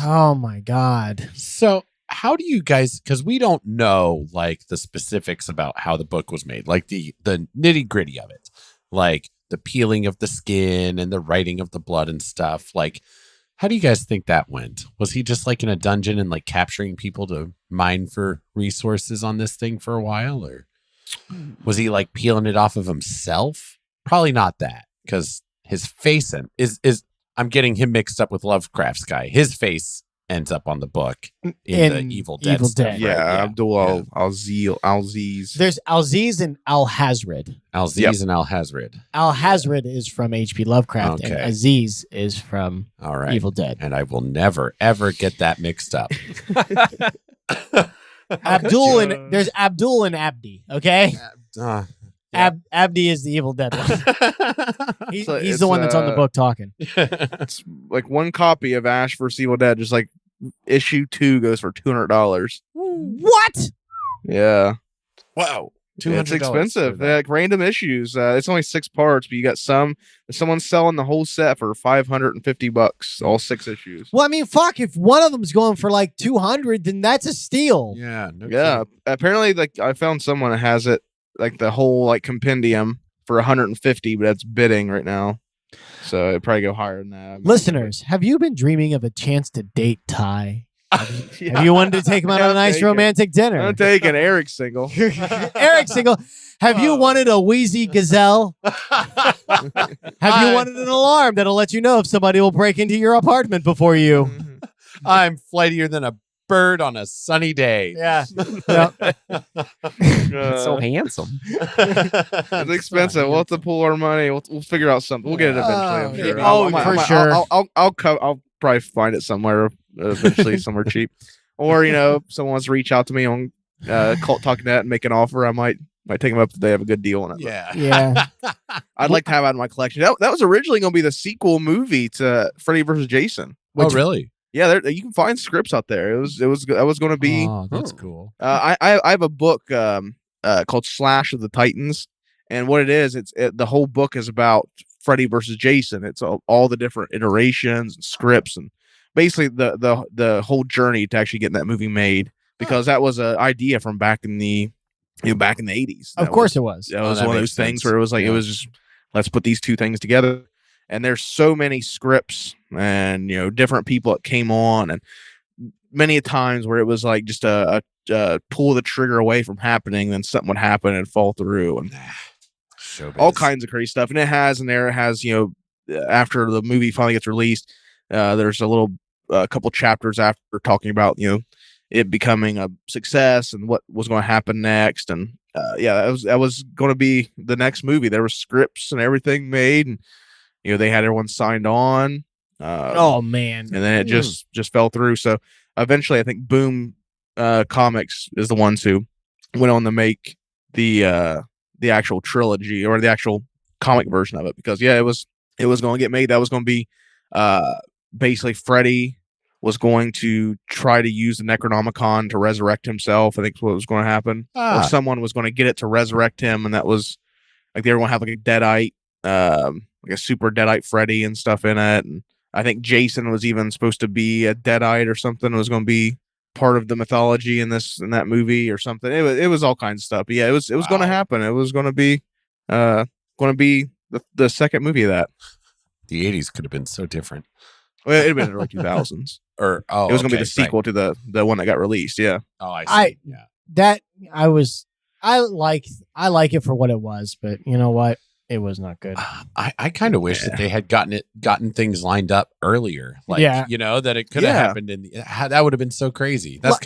Speaker 2: Oh my God.
Speaker 3: So how do you guys? Because we don't know like the specifics about how the book was made, like the nitty gritty of it, like the peeling of the skin and the writing of the blood and stuff, like. How do you guys think that went? Was he just like in a dungeon and like capturing people to mine for resources on this thing for a while? Or was he like peeling it off of himself? Probably not that, because his face is I'm getting him mixed up with Lovecraft's guy. His face ends up on the book in the Evil Dead.
Speaker 2: Dead.
Speaker 4: Yeah, Abdul Al-Aziz.
Speaker 2: There's Al-Aziz and Al-Hazred.
Speaker 3: Al-Aziz and Al-Hazred.
Speaker 2: Al-Hazred is from H.P. Lovecraft, and Aziz is from Evil Dead.
Speaker 3: And I will never, ever get that mixed up.
Speaker 2: There's Abdul and Abdi, okay? Abdi is the Evil Dead one. He's the one that's on the book talking.
Speaker 4: It's like one copy of Ash vs. Evil Dead, just like issue 2 goes for $200.
Speaker 2: What?
Speaker 4: Yeah.
Speaker 3: Wow.
Speaker 4: It's expensive. They're like random issues. It's only 6 parts, but you got someone's selling the whole set for $550, all 6 issues.
Speaker 2: Well, I mean, fuck, if one of them's going for like 200, then that's a steal.
Speaker 3: Yeah.
Speaker 4: Apparently, like I found someone that has it, like the whole like compendium for 150, but that's bidding right now. So it'd probably go higher than that.
Speaker 2: Listeners, have you been dreaming of a chance to date Ty? Have you wanted to take him out on a nice romantic dinner?
Speaker 4: I'm taking Eric single.
Speaker 2: Eric single. Have you wanted a wheezy gazelle? Have you wanted an alarm that'll let you know if somebody will break into your apartment before you?
Speaker 3: I'm flightier than a bird on a sunny day.
Speaker 2: Yeah.
Speaker 5: So handsome.
Speaker 4: It's expensive. We'll have to pull our money. We'll figure out something. We'll get it eventually. I'm sure.
Speaker 2: For sure.
Speaker 4: I'll probably find it somewhere eventually, somewhere cheap. Or if someone wants to reach out to me on Cult Talk Net and make an offer, I might take them up if they have a good deal on it.
Speaker 2: Yeah.
Speaker 4: I'd like to have it in my collection. That was originally going to be the sequel movie to Freddy vs. Jason.
Speaker 3: Oh, really?
Speaker 4: Yeah, you can find scripts out there. That was going to be.
Speaker 3: Oh, that's cool.
Speaker 4: I have a book called Slash of the Titans, and what it is, the whole book is about Freddy versus Jason. It's all the different iterations and scripts, and basically the whole journey to actually getting that movie made, because that was an idea from back in the 80s.
Speaker 2: Of course it was.
Speaker 4: That was one of those things where it was like, it was just, let's put these two things together. And there's so many scripts and, different people that came on, and many times where it was like just a pull the trigger away from happening, then something would happen and fall through, and all kinds of crazy stuff. And it has, after the movie finally gets released, there's a couple chapters after talking about, it becoming a success and what was going to happen next. And that was going to be the next movie. There were scripts and everything made, and they had everyone signed on.
Speaker 2: Oh man!
Speaker 4: And then it just fell through. So eventually, I think Boom Comics is the ones who went on to make the actual trilogy, or the actual comic version of it, because it was going to get made. That was going to be basically Freddy was going to try to use the Necronomicon to resurrect himself. I think is what was going to happen. Or someone was going to get it to resurrect him, and that was like they were going to have like a Deadite, like a super Deadite Freddy and stuff in it. And I think Jason was even supposed to be a Deadite or something. It was going to be part of the mythology in that movie or something. It was all kinds of stuff. But yeah, it was going to happen. It was going to be the second movie of that.
Speaker 3: The 80s could have been so different.
Speaker 4: Well, it'd have been in the early 2000s.
Speaker 3: It
Speaker 4: was going to be the sequel to the one that got released. Yeah.
Speaker 3: Oh, I see.
Speaker 2: I like it for what it was, but you know what? It was not good.
Speaker 3: I kind of wish that they had gotten things lined up earlier. That it could have happened that would have been so crazy. That's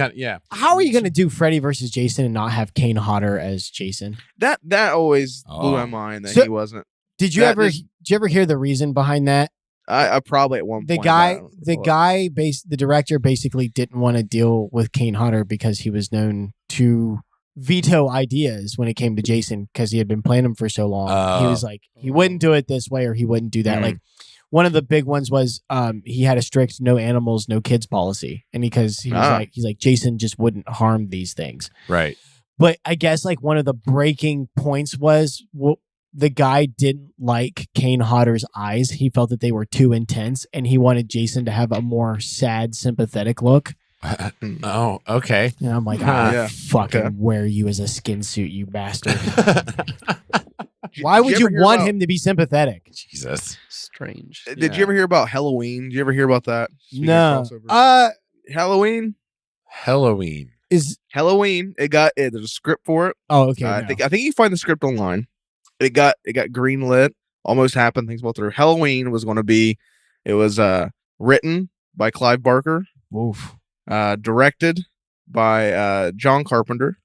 Speaker 2: How are you going to do Freddy versus Jason and not have Kane Hodder as Jason?
Speaker 4: That always blew my mind that he wasn't.
Speaker 2: Did you ever hear the reason behind that?
Speaker 4: I probably at one point.
Speaker 2: The director basically didn't want to deal with Kane Hodder because he was known to veto ideas when it came to Jason, because he had been playing him for so long. He was like, he wouldn't do it this way, or he wouldn't do that. Like one of the big ones was he had a strict no animals, no kids policy, and because he's like Jason just wouldn't harm these things.
Speaker 3: Right.
Speaker 2: But I guess like one of the breaking points was the guy didn't like Kane Hodder's eyes. He felt that they were too intense, and he wanted Jason to have a more sad, sympathetic look.
Speaker 3: Oh, okay.
Speaker 2: And I'm like, fucking wear you as a skin suit, you bastard. Why would you want him to be sympathetic?
Speaker 3: Jesus.
Speaker 5: Strange.
Speaker 4: Did you ever hear about Halloween? Did you ever hear about that?
Speaker 2: No.
Speaker 4: Halloween?
Speaker 2: Is
Speaker 4: Halloween. There's a script for it.
Speaker 2: Oh, okay.
Speaker 4: I think you find the script online. It got greenlit. Almost happened. Things went through. Halloween was going to be. It was written by Clive Barker.
Speaker 2: Oof.
Speaker 4: Directed by John Carpenter,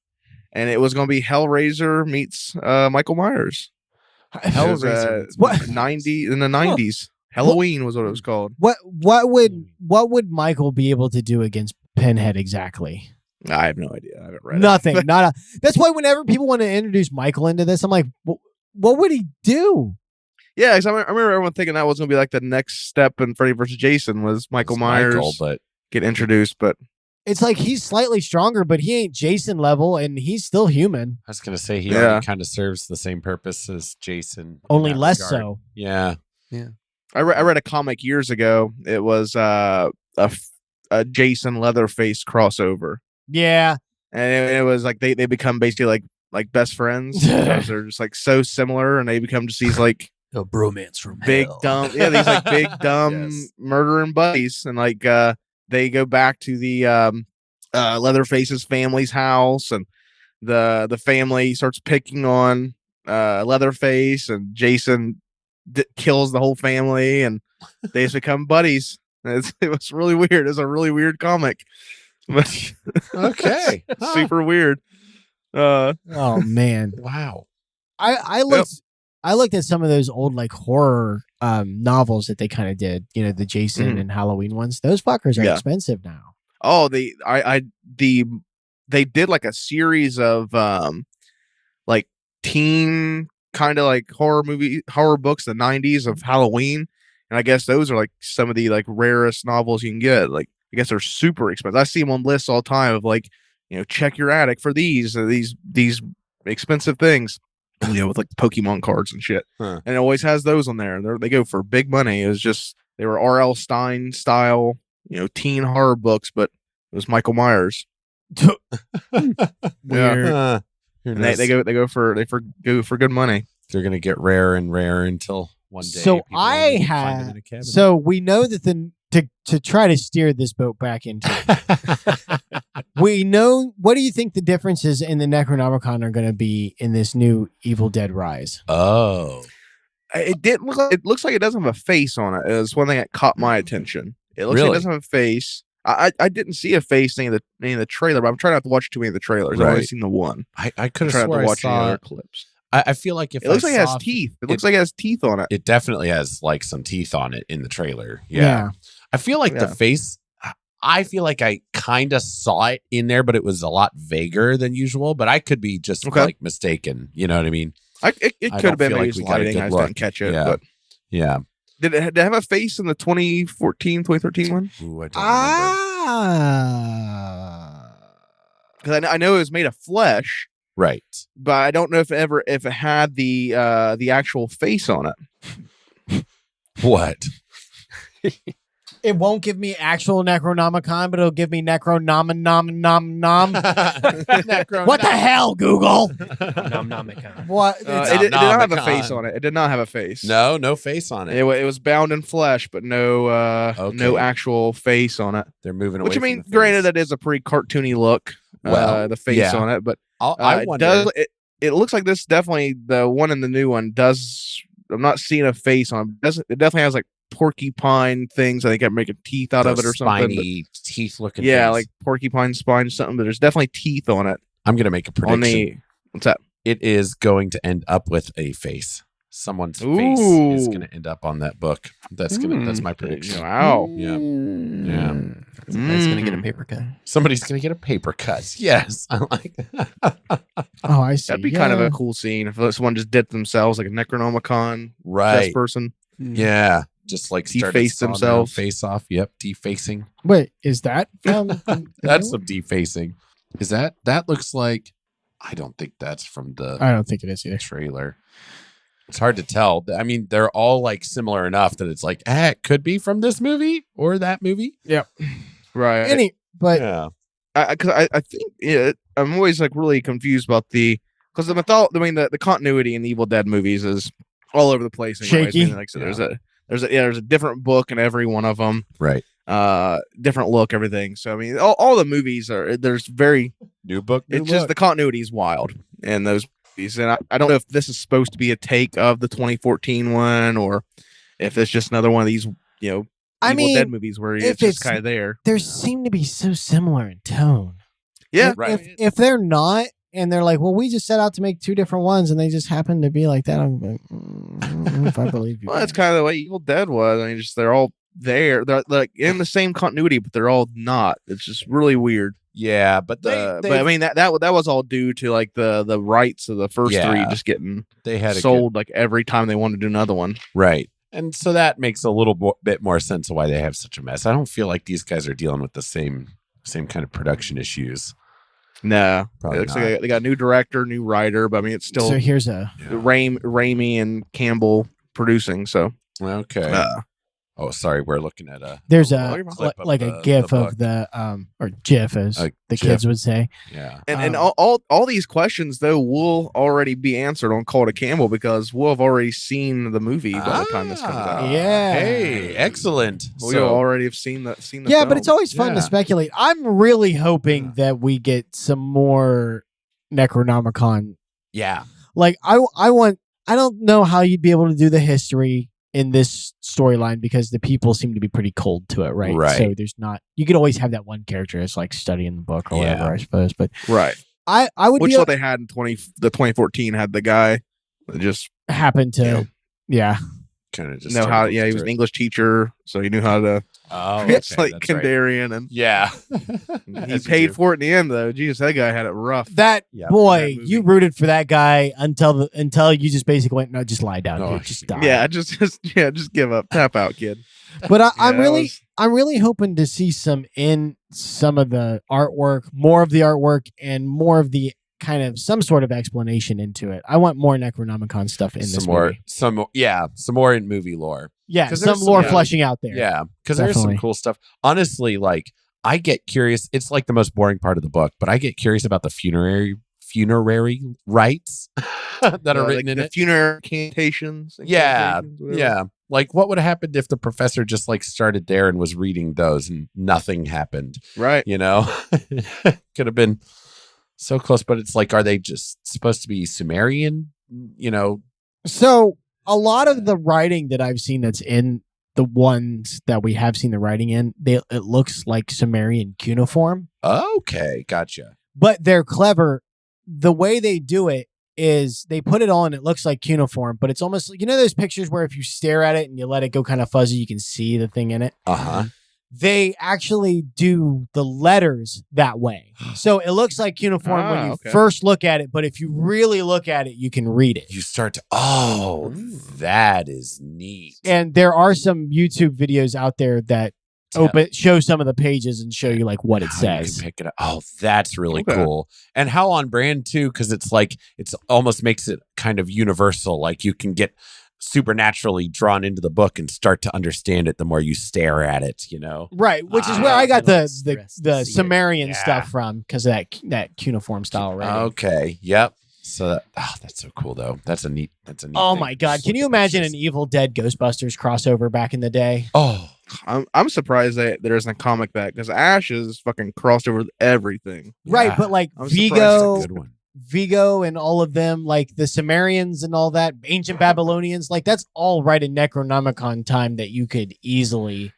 Speaker 4: and it was going to be Hellraiser meets Michael Myers.
Speaker 2: Hellraiser.
Speaker 4: What? In the 90s. Halloween was what it was called.
Speaker 2: What would Michael be able to do against Pinhead exactly?
Speaker 4: I have no idea. I haven't read
Speaker 2: nothing.
Speaker 4: it.
Speaker 2: That's why whenever people want to introduce Michael into this, I'm like, what would he do?
Speaker 4: Yeah, because I remember everyone thinking that was going to be like the next step in Freddy vs. Jason was Michael Myers get introduced, but
Speaker 2: it's like he's slightly stronger, but he ain't Jason level, and he's still human.
Speaker 3: I was going to say he already kind of serves the same purpose as Jason,
Speaker 2: only less so.
Speaker 3: Yeah.
Speaker 4: I read a comic years ago. It was a Jason Leatherface crossover.
Speaker 2: Yeah,
Speaker 4: and it was like they become basically like best friends because they're just like so similar, and they become just these like
Speaker 5: a bromance from
Speaker 4: big
Speaker 5: hell.
Speaker 4: Dumb these like big dumb murdering buddies, and like they go back to the Leatherface's family's house, and the family starts picking on Leatherface, and Jason kills the whole family, and they just become buddies. It was really weird. It's a really weird comic.
Speaker 3: Okay.
Speaker 4: Super weird.
Speaker 2: Oh man.
Speaker 3: Wow.
Speaker 2: I looked I looked at some of those old like horror novels that they kind of did. You know, the Jason and Halloween ones. Those fuckers are expensive now.
Speaker 4: Oh, they did like a series of like teen kind of like horror books, the 90s of Halloween, and I guess those are like some of the like rarest novels you can get. Like I guess they're super expensive. I see them on lists all the time of like, you know, check your attic for these expensive things. You know, with like Pokemon cards and shit, and it always has those on there. They go for big money. It was just they were R.L. Stein style, you know, teen horror books, but it was Michael Myers.
Speaker 2: Weird.
Speaker 4: And they go for good money.
Speaker 3: They're gonna get rarer and rarer until one day.
Speaker 2: So So we know that to try to steer this boat back into. We know. What do you think the differences in the Necronomicon are going to be in this new Evil Dead Rise?
Speaker 3: Oh,
Speaker 4: it didn't look. It looks like it doesn't have a face on it. It was one thing that caught my attention. It looks like it doesn't have a face. I didn't see a face in the trailer, but I'm trying not to watch too many of the trailers. I've only seen the one.
Speaker 3: I could have sworn I saw
Speaker 4: any other clips.
Speaker 3: I feel like if
Speaker 4: it looks like it has teeth. It looks like it has teeth on it.
Speaker 3: It definitely has like some teeth on it in the trailer. Yeah. I feel like the face. I feel like I kind of saw it in there, but it was a lot vaguer than usual. But I could be just like mistaken. You know what I mean?
Speaker 4: It could have been maybe lighting. I just didn't catch it.
Speaker 3: Yeah.
Speaker 4: But
Speaker 3: yeah.
Speaker 4: Did it have a face in the 2014, 2013 one?
Speaker 3: Ooh, I don't remember.
Speaker 4: Because I know it was made of flesh.
Speaker 3: Right.
Speaker 4: But I don't know if it had the actual face on it.
Speaker 3: What?
Speaker 2: It won't give me actual Necronomicon, but it'll give me Necronomicon. What the hell, Google?
Speaker 5: Nomnomicon.
Speaker 2: What?
Speaker 4: It did not have a face on it. It did not have a face.
Speaker 3: No face on it.
Speaker 4: It was bound in flesh, but no actual face on it.
Speaker 3: They're moving away.
Speaker 4: Which I mean, granted, that is a pretty cartoony look. The face on it, but
Speaker 3: I wonder.
Speaker 4: It looks like this definitely the one in the new one does. I'm not seeing a face on it. It definitely has like porcupine things. I think I'm making teeth out of it or something.
Speaker 3: Spiny teeth looking.
Speaker 4: Yeah,
Speaker 3: things.
Speaker 4: like porcupine spine something. But there's definitely teeth on it.
Speaker 3: I'm gonna make a prediction.
Speaker 4: What's that?
Speaker 3: It is going to end up with a face. Someone's face is going to end up on that book. That's my prediction.
Speaker 4: Wow.
Speaker 3: Yeah.
Speaker 5: Somebody's gonna get a paper cut.
Speaker 3: Somebody's gonna get a paper cut. Yes, I like that.
Speaker 2: Oh, I see.
Speaker 4: That'd be kind of a cool scene if someone just did themselves like a Necronomicon
Speaker 3: right
Speaker 4: person.
Speaker 3: Yeah, just like
Speaker 4: deface themselves,
Speaker 3: face off. Yep, defacing.
Speaker 2: Wait, is that?
Speaker 3: That's some defacing. Is that looks like? I don't think that's from the.
Speaker 2: I don't think it is either.
Speaker 3: Trailer. It's hard to tell. I mean, they're all like similar enough that it's like, it could be from this movie or that movie.
Speaker 2: Yep.
Speaker 4: Right.
Speaker 2: Yeah.
Speaker 4: Because I think I'm always like really confused about the continuity in the Evil Dead movies is all over the place.
Speaker 2: Shaky.
Speaker 4: I mean, like, so there's a different book in every one of them.
Speaker 3: Right.
Speaker 4: Different look, everything. So I mean, all the movies there's very
Speaker 3: new book.
Speaker 4: Just the continuity is wild in those movies, and I don't know if this is supposed to be a take of the 2014 one or if it's just another one of these, Evil Dead movies where it's just kind of there.
Speaker 2: They seem to be so similar in tone.
Speaker 4: Yeah,
Speaker 2: right. If they're not, and they're like, well, we just set out to make two different ones, and they just happen to be like that, I'm like, if I believe you.
Speaker 4: Well, that's kind of the way Evil Dead was. I mean, they're all there. They're like in the same continuity, but they're all not. It's just really weird.
Speaker 3: Yeah, but
Speaker 4: but I mean that was all due to like the rights of the first three just getting sold like every time they wanted to do another one.
Speaker 3: Right. And so that makes a little bit more sense of why they have such a mess. I don't feel like these guys are dealing with the same kind of production issues.
Speaker 4: No, it looks like they got a new director, new writer, but I mean it's still.
Speaker 2: So here's
Speaker 4: Raimi and Campbell producing. So
Speaker 3: okay. Oh, sorry. We're looking at
Speaker 2: there's a GIF of the or GIF as the kids would say.
Speaker 3: Yeah.
Speaker 4: And all these questions though will already be answered on Cult of Campbell because we'll have already seen the movie by the time this comes out.
Speaker 2: Yeah.
Speaker 3: Hey, excellent.
Speaker 4: We'll already have seen the
Speaker 2: Yeah,
Speaker 4: film.
Speaker 2: but it's always fun to speculate. I'm really hoping that we get some more Necronomicon.
Speaker 3: Yeah.
Speaker 2: Like I don't know how you'd be able to do the history in this storyline because the people seem to be pretty cold to it, right?
Speaker 3: Right.
Speaker 2: So there's not. You could always have that one character that's like studying the book or whatever, I suppose. But
Speaker 4: right,
Speaker 2: I would.
Speaker 4: Which what they had in the 2014 had the guy just
Speaker 2: happened to, yeah.
Speaker 3: Kind of just
Speaker 4: know how. Yeah, he was an English teacher, so he knew how to.
Speaker 3: Oh,
Speaker 4: translate Kandarian, and he paid for it in the end. Though, Jesus, that guy had it rough.
Speaker 2: That boy, you rooted for that guy until you just basically went, no, just lie down, dude, just die.
Speaker 4: Yeah, just give up, tap out, kid.
Speaker 2: But I'm really hoping to see some of the artwork, more of the artwork, and more of the kind of some sort of explanation into it. I want more Necronomicon stuff in this movie. Some
Speaker 3: more in movie lore.
Speaker 2: Yeah, some lore fleshing out there.
Speaker 3: Yeah, because there's some cool stuff. Honestly, like I get curious. It's like the most boring part of the book, but I get curious about the funerary rites that are written in
Speaker 4: the
Speaker 3: it.
Speaker 4: Funerary incantations.
Speaker 3: Yeah. Like, what would have happened if the professor just like started there and was reading those and nothing happened?
Speaker 4: Right.
Speaker 3: You know, could have been so close, but it's like, are they just supposed to be Sumerian? You know,
Speaker 2: so a lot of the writing that I've seen that's in the ones that we have seen the writing in, it looks like Sumerian cuneiform.
Speaker 3: Okay, gotcha.
Speaker 2: But they're clever. The way they do it is they put it on, it looks like cuneiform, but it's almost, you know, those pictures where if you stare at it and you let it go kind of fuzzy, you can see the thing in it. They actually do the letters that way. So it looks like cuneiform when you first look at it, but if you really look at it, you can read it.
Speaker 3: You start to, that is neat.
Speaker 2: And there are some YouTube videos out there that show some of the pages and show you like what it says.
Speaker 3: You can pick it up. Oh, that's really cool. And how on brand too, because it's like, it's almost makes it kind of universal. Like you can get supernaturally drawn into the book and start to understand it the more you stare at it, you know?
Speaker 2: Right, which is where I got the Sumerian stuff from, because of that cuneiform style writing.
Speaker 3: Okay, yep. So that's so cool though. That's a neat
Speaker 2: Oh
Speaker 3: thing.
Speaker 2: My God. Can you imagine an Evil Dead Ghostbusters crossover back in the day?
Speaker 3: Oh,
Speaker 4: I'm surprised that there isn't a comic that, because Ash is fucking crossed over with everything.
Speaker 2: Right, but like Vigo and all of them, like the Sumerians and all that, ancient Babylonians, like that's all right in Necronomicon time that you could easily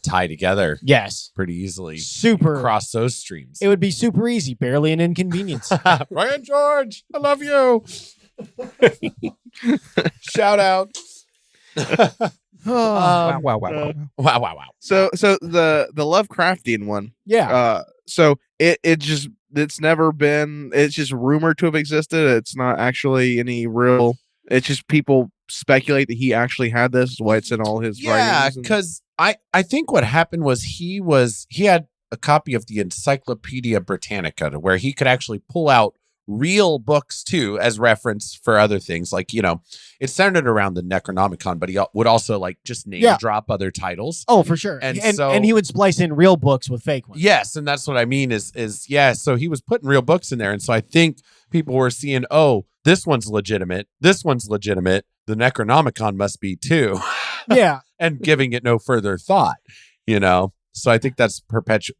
Speaker 3: tie together.
Speaker 2: Yes.
Speaker 3: Pretty easily.
Speaker 2: Super.
Speaker 3: Cross those streams.
Speaker 2: It would be super easy, barely an inconvenience.
Speaker 3: Ryan George, I love you. Shout out. Wow.
Speaker 4: So the Lovecraftian one.
Speaker 2: Yeah.
Speaker 4: So it's never been, it's just rumored to have existed. It's not actually any real, it's just people speculate that he actually had this, is why it's in all his writings.
Speaker 3: Yeah, because I think what happened was he had a copy of the Encyclopedia Britannica where he could actually pull out real books too as reference for other things, like, you know, it centered around the Necronomicon, but he would also like just name drop other titles.
Speaker 2: Oh, for sure. And he would splice in real books with fake ones.
Speaker 3: Yes, and that's what I mean is so he was putting real books in there, and so I think people were seeing, oh, this one's legitimate, the Necronomicon must be too.
Speaker 2: Yeah.
Speaker 3: And giving it no further thought, you know. So I think that's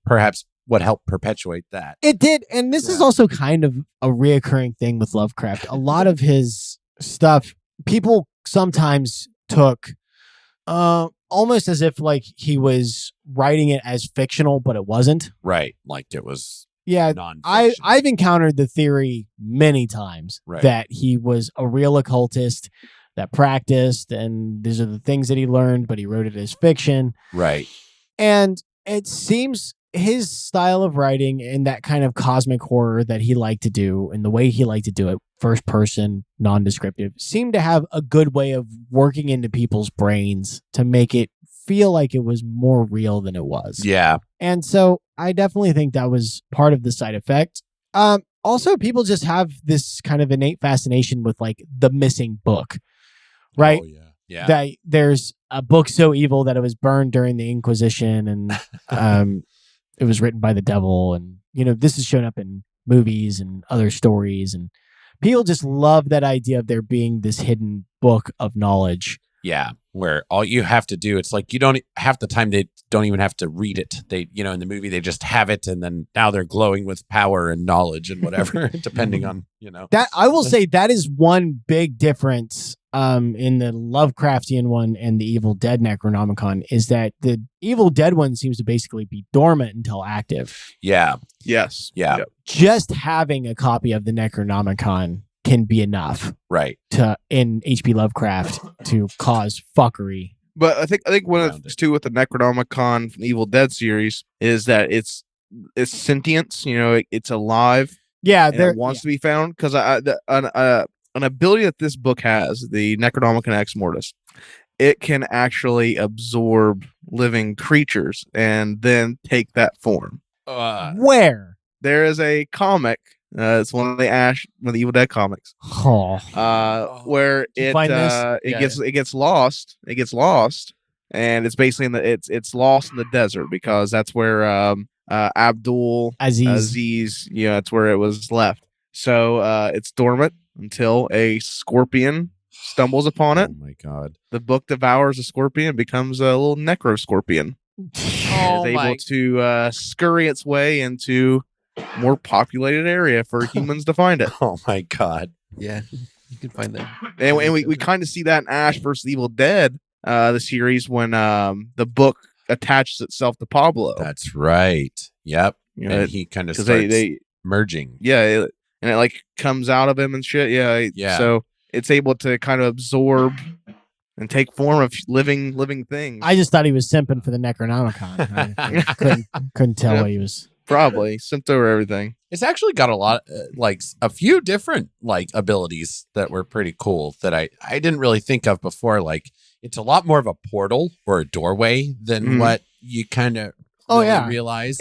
Speaker 3: perhaps what helped perpetuate that.
Speaker 2: It did. And this is also kind of a reoccurring thing with Lovecraft. A lot of his stuff, people sometimes took almost as if like he was writing it as fictional, but it wasn't.
Speaker 3: Right. Like it was
Speaker 2: non-fiction. I've encountered the theory many times that he was a real occultist that practiced, and these are the things that he learned, but he wrote it as fiction.
Speaker 3: Right.
Speaker 2: And it seems his style of writing and that kind of cosmic horror that he liked to do and the way he liked to do it, first person, non-descriptive, seemed to have a good way of working into people's brains to make it feel like it was more real than it was.
Speaker 3: Yeah.
Speaker 2: And so I definitely think that was part of the side effect. Also, people just have this kind of innate fascination with like the missing book, right?
Speaker 3: Oh, yeah.
Speaker 2: That there's a book so evil that it was burned during the Inquisition, and it was written by the devil, and you know, this has shown up in movies and other stories, and people just love that idea of there being this hidden book of knowledge.
Speaker 3: Yeah, where all you have to do, it's like you don't half the time they don't even have to read it. They, you know, in the movie they just have it, and then now they're glowing with power and knowledge and whatever, depending on, you know.
Speaker 2: That I will say that is one big difference in the Lovecraftian one and the Evil Dead Necronomicon, is that the Evil Dead one seems to basically be dormant until active.
Speaker 3: Yeah.
Speaker 4: Yes.
Speaker 3: Yeah.
Speaker 4: Yep.
Speaker 2: Just having a copy of the Necronomicon can be enough,
Speaker 3: right?
Speaker 2: To in H.P. Lovecraft to cause fuckery.
Speaker 4: But I think one of the things too with the Necronomicon from the Evil Dead series is that it's sentience. It's alive.
Speaker 2: Yeah,
Speaker 4: and it wants to be found because an ability that this book has, the Necronomicon Ex Mortis, it can actually absorb living creatures and then take that form.
Speaker 2: Where?
Speaker 4: There is a comic. It's one of the Evil Dead comics. Where it gets lost. It gets lost, and it's basically it's lost in the desert because that's where Abdul Aziz, that's where it was left. So it's dormant until a scorpion stumbles upon it.
Speaker 3: Oh my god!
Speaker 4: The book devours a scorpion, becomes a little necro scorpion. Is able to scurry its way into more populated area for humans to find it.
Speaker 3: Oh my god!
Speaker 5: Yeah, you can find that.
Speaker 4: And we kind of see that in Ash vs. Evil Dead, the series, when the book attaches itself to Pablo.
Speaker 3: That's right. Yep. And he kind of starts they merging.
Speaker 4: Yeah, and it like comes out of him and shit. Yeah. So it's able to kind of absorb and take form of living things.
Speaker 2: I just thought he was simping for the Necronomicon. I couldn't tell what he was.
Speaker 4: Probably simped over everything.
Speaker 3: It's actually got a lot, a few different abilities that were pretty cool that I didn't really think of before. Like, it's a lot more of a portal or a doorway than what you kind of realize.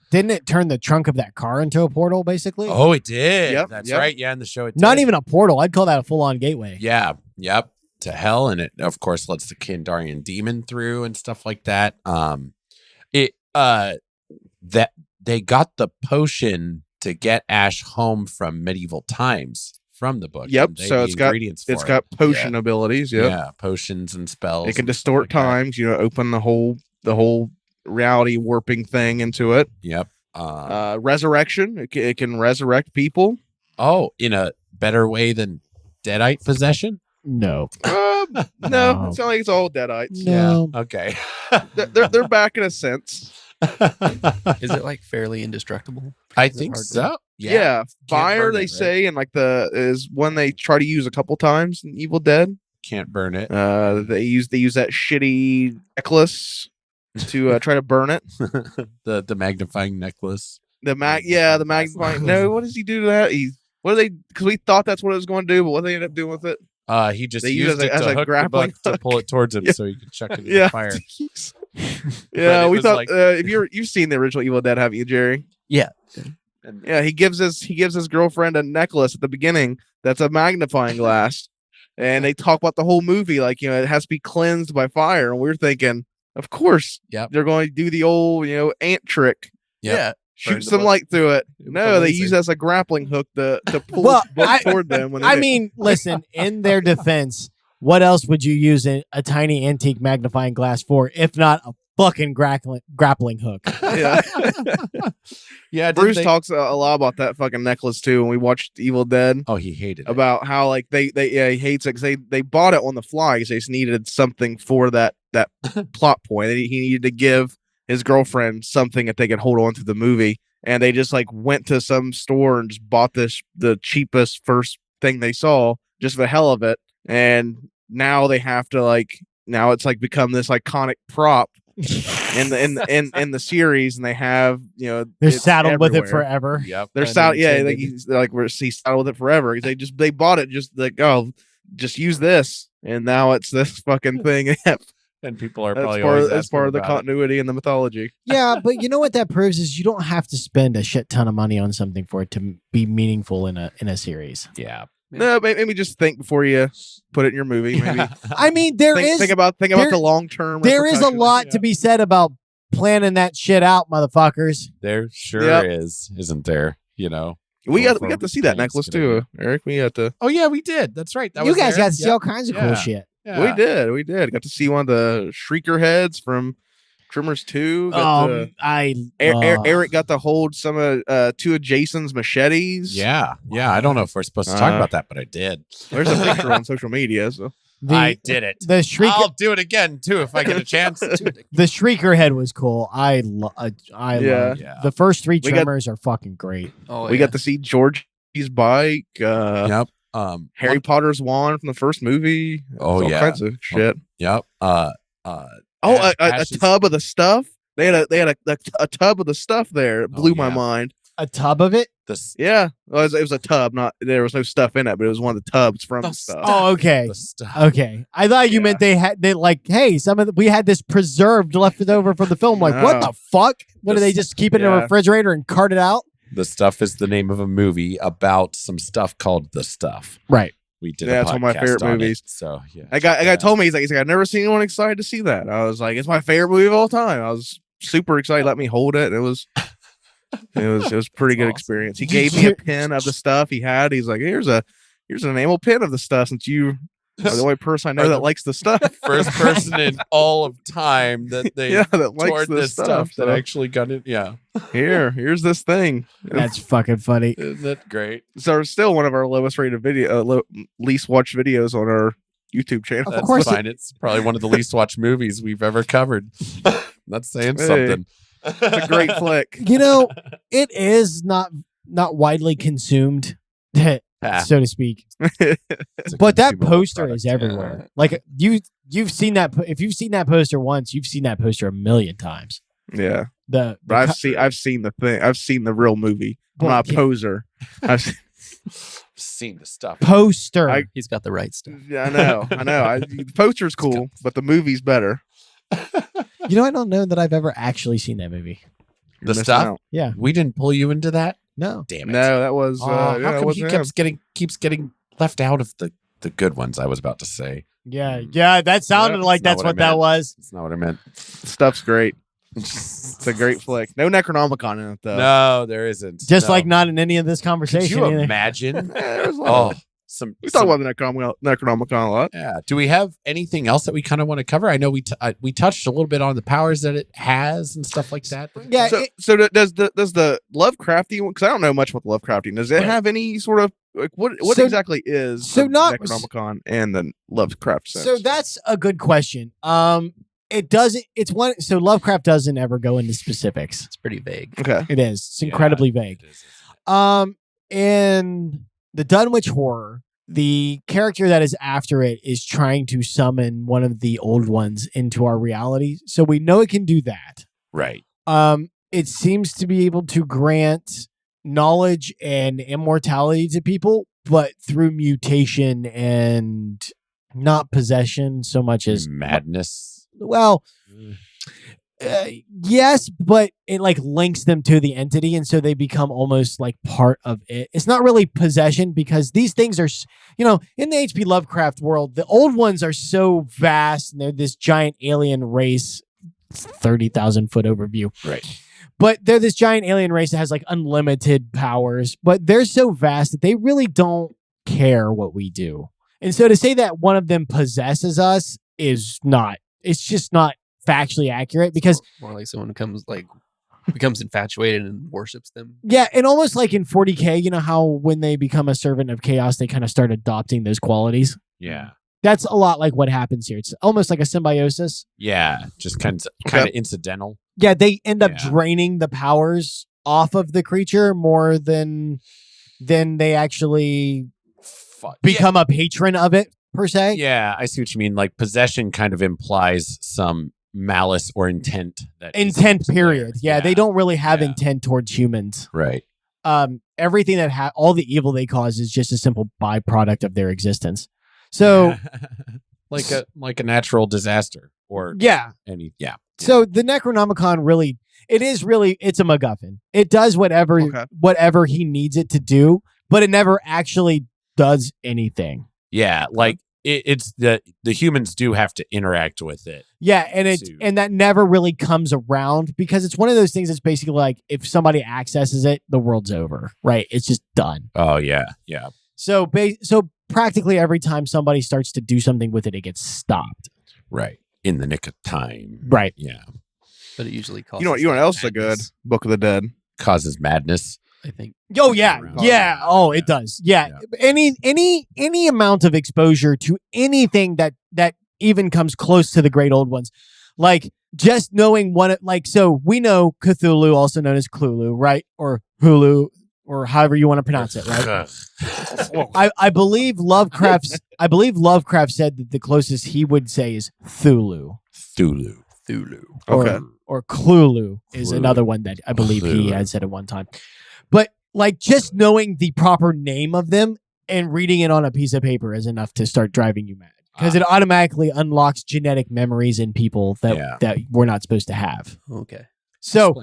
Speaker 2: Didn't it turn the trunk of that car into a portal, basically?
Speaker 3: Oh, it did.
Speaker 4: Yep,
Speaker 3: That's right. Yeah, in the show, it did.
Speaker 2: Not even a portal. I'd call that a full-on gateway.
Speaker 3: Yeah. Yep. To hell, and it of course lets the Kandarian demon through and stuff like that. That they got the potion to get Ash home from medieval times from the book.
Speaker 4: Yep. So it's got potion abilities. Yep.
Speaker 3: Yeah, potions and spells.
Speaker 4: It can distort times. Open the whole reality warping thing into it.
Speaker 3: Yep.
Speaker 4: Resurrection. It can resurrect people.
Speaker 3: Oh, in a better way than Deadite possession?
Speaker 2: No.
Speaker 4: No. It's not like it's all Deadites.
Speaker 2: No.
Speaker 3: Yeah. Okay.
Speaker 4: they're back in a sense.
Speaker 5: Is it like fairly indestructible?
Speaker 3: I think so.
Speaker 4: Yeah. Fire, they say, and is one they try to use a couple times in Evil Dead.
Speaker 3: Can't burn it.
Speaker 4: They use that shitty necklace to try to burn it.
Speaker 3: the magnifying necklace.
Speaker 4: The magnifying. No, what does he do to that? Because we thought that's what it was going to do, but what they ended up doing with it?
Speaker 3: He just used it to hook the book to pull it towards him so he could chuck it in the fire.
Speaker 4: Yeah, we thought you've seen the original Evil Dead, haven't you, Jerry?
Speaker 5: Yeah.
Speaker 4: Yeah, he gives his girlfriend a necklace at the beginning that's a magnifying glass, and they talk about the whole movie like it has to be cleansed by fire, and we're thinking, of course, they're going to do the old ant trick.
Speaker 5: Yeah.
Speaker 4: Shoot some light through it. No, they use it as a grappling hook to pull the book toward them.
Speaker 2: Listen, in their defense, what else would you use a tiny antique magnifying glass for, if not a fucking grappling hook?
Speaker 4: Yeah. Yeah. Bruce talks a lot about that fucking necklace too when we watched Evil Dead.
Speaker 3: Oh, he hated it.
Speaker 4: About how he hates it because they bought it on the fly because they just needed something for that plot point. He needed to give his girlfriend something that they could hold on to the movie, and they just went to some store and just bought the cheapest first thing they saw just for the hell of it, and now they have to now it's become this iconic prop in the series, and they have
Speaker 2: they're saddled with it forever.
Speaker 3: Yep,
Speaker 4: they're saddled. Yeah, he's saddled with it forever. They bought it just use this, and now it's this fucking thing.
Speaker 3: And people are probably
Speaker 4: that's part of the continuity and the mythology.
Speaker 2: Yeah, but you know what that proves is you don't have to spend a shit ton of money on something for it to be meaningful in a series.
Speaker 3: Yeah.
Speaker 4: No, maybe just think before you put it in your movie. Maybe.
Speaker 2: I mean, think about
Speaker 4: the long term.
Speaker 2: There is a lot to be said about planning that shit out, motherfuckers.
Speaker 3: There sure is, isn't there?
Speaker 4: We got to see that necklace too, Eric. We got to.
Speaker 3: Oh yeah, we did. That's right.
Speaker 2: You guys got to see all kinds of cool shit.
Speaker 4: Yeah. We did. Got to see one of the Shrieker heads from Tremors 2. Eric got to hold some of two of Jason's machetes.
Speaker 3: Yeah. I don't know if we're supposed to talk about that, but I did.
Speaker 4: There's a picture on social media. So
Speaker 3: I did it. I'll do it again too if I get a chance.
Speaker 2: The Shrieker head was cool. I love the first three Tremors are fucking great.
Speaker 4: We got to see Georgie's bike.
Speaker 3: Yep.
Speaker 4: Harry Potter's wand from the first movie.
Speaker 3: Oh,
Speaker 4: all
Speaker 3: yeah.
Speaker 4: kinds of shit.
Speaker 3: Yep.
Speaker 4: A tub of the stuff. They had a tub of the stuff there. It blew my mind.
Speaker 2: A tub of it?
Speaker 4: Yeah, it was a tub. There was no stuff in it, but it was one of the tubs from the stuff.
Speaker 2: Oh, okay.
Speaker 3: The stuff.
Speaker 2: Okay. I thought you meant they hey, we had this preserved left it over from the film. Like, what the fuck? What do they just keep it in a refrigerator and cart it out?
Speaker 3: The Stuff is the name of a movie about some stuff called The Stuff.
Speaker 2: Right.
Speaker 3: We did.
Speaker 4: That's one of my favorite movies.
Speaker 3: So yeah,
Speaker 4: I got told me he's like I've never seen anyone excited to see that. I was like, it's my favorite movie of all time. I was super excited. Let me hold it. It was a pretty good experience. He gave me a pin of the stuff he had. He's like, here's an enamel pin of the stuff, since you are the only person I know that likes the stuff.
Speaker 3: First person in all of time that they
Speaker 4: that likes
Speaker 3: toward this stuff that actually got it. Yeah.
Speaker 4: Here's this thing.
Speaker 2: That's fucking funny.
Speaker 3: Isn't that great?
Speaker 4: So it's still one of our lowest rated least watched videos on our YouTube channel.
Speaker 2: Of course
Speaker 3: fine. It's probably one of the least watched movies we've ever covered. That's saying something.
Speaker 4: It's a great flick.
Speaker 2: You know, it is not widely consumed, so to speak. But that poster is everywhere.
Speaker 3: Yeah.
Speaker 2: Like you've seen that. If you've seen that poster once, you've seen that poster a million times.
Speaker 4: Yeah.
Speaker 2: But
Speaker 4: I've seen the thing. I've seen the real movie. I'm not a poser. I've
Speaker 3: seen the stuff.
Speaker 2: Poster.
Speaker 5: He's got the right stuff.
Speaker 4: Yeah, I know. The poster's cool, but the movie's better.
Speaker 2: You know, I don't know that I've ever actually seen that movie.
Speaker 3: The Stuff?
Speaker 4: Out.
Speaker 2: Yeah.
Speaker 3: We didn't pull you into that?
Speaker 2: No.
Speaker 3: Damn it.
Speaker 4: No, that was
Speaker 3: how come
Speaker 4: wasn't
Speaker 3: he keeps getting left out of the good ones, I was about to say.
Speaker 2: Yeah, that sounded like that's what that was.
Speaker 3: That's not what I meant.
Speaker 4: Stuff's great. It's a great flick. No Necronomicon in it though.
Speaker 3: No, there isn't.
Speaker 2: Just like not in any of this conversation.
Speaker 3: Could you
Speaker 2: either.
Speaker 3: imagine?
Speaker 4: There's a lot of- we talk about the Necronomicon a lot.
Speaker 3: Yeah. Do we have anything else that we kind of want to cover? I know we touched a little bit on the powers that it has and stuff like that.
Speaker 2: Yeah.
Speaker 4: So does the Lovecraftian? Because I don't know much about the Lovecraftian. Does it have any sort of like what exactly is the Necronomicon and the Lovecraft sense?
Speaker 2: So that's a good question. It doesn't. It's one. So Lovecraft doesn't ever go into specifics.
Speaker 5: It's pretty vague.
Speaker 4: Okay.
Speaker 2: It is. It's incredibly vague. In the Dunwich Horror, the character that is after it is trying to summon one of the old ones into our reality. So we know it can do that.
Speaker 3: Right.
Speaker 2: It seems to be able to grant knowledge and immortality to people, but through mutation and not possession so much as
Speaker 3: madness.
Speaker 2: Well, yes, but it like links them to the entity, and so they become almost like part of it. It's not really possession because these things are, in the H.P. Lovecraft world, the old ones are so vast, and they're this giant alien race. 30,000 foot overview,
Speaker 3: right?
Speaker 2: But they're this giant alien race that has like unlimited powers, but they're so vast that they really don't care what we do. And so to say that one of them possesses us is not. It's just not factually accurate because
Speaker 5: more like someone becomes infatuated and worships them.
Speaker 2: Yeah, and almost like in 40K, you know how when they become a servant of chaos, they kind of start adopting those qualities.
Speaker 3: Yeah,
Speaker 2: that's a lot like what happens here. It's almost like a symbiosis.
Speaker 3: Yeah, just kind of incidental.
Speaker 2: Yeah, they end up draining the powers off of the creature more than they actually become a patron of it per se.
Speaker 3: Yeah, I see what you mean. Like possession kind of implies some malice or intent.
Speaker 2: Period. Yeah, they don't really have intent towards humans.
Speaker 3: Right.
Speaker 2: Everything that all the evil they cause is just a simple byproduct of their existence. So,
Speaker 3: like a natural disaster or any.
Speaker 2: So the Necronomicon really, it's a MacGuffin. It does whatever he needs it to do, but it never actually does anything.
Speaker 3: Yeah, like it's the humans do have to interact with it.
Speaker 2: Yeah, and that never really comes around because it's one of those things that's basically like if somebody accesses it, the world's over, right? It's just done.
Speaker 3: Oh yeah.
Speaker 2: So practically every time somebody starts to do something with it, it gets stopped.
Speaker 3: Right. In the nick of time.
Speaker 2: Right.
Speaker 3: Yeah.
Speaker 5: But it usually causes
Speaker 4: You know what else is a good Book of the Dead?
Speaker 3: Causes madness.
Speaker 5: I think.
Speaker 2: Oh yeah. Yeah. Oh, it does. Yeah. Any amount of exposure to anything that even comes close to the great old ones. Like just knowing so we know Cthulhu, also known as Cthulhu, right? Or Hulu. or however you want to pronounce it, right? I believe Lovecraft said that the closest he would say is Thulu.
Speaker 4: Okay.
Speaker 2: Or Cthulhu is another one that I believe he had said at one time. But like just knowing the proper name of them and reading it on a piece of paper is enough to start driving you mad. Because it automatically unlocks genetic memories in people that we're not supposed to have.
Speaker 5: Okay.
Speaker 2: So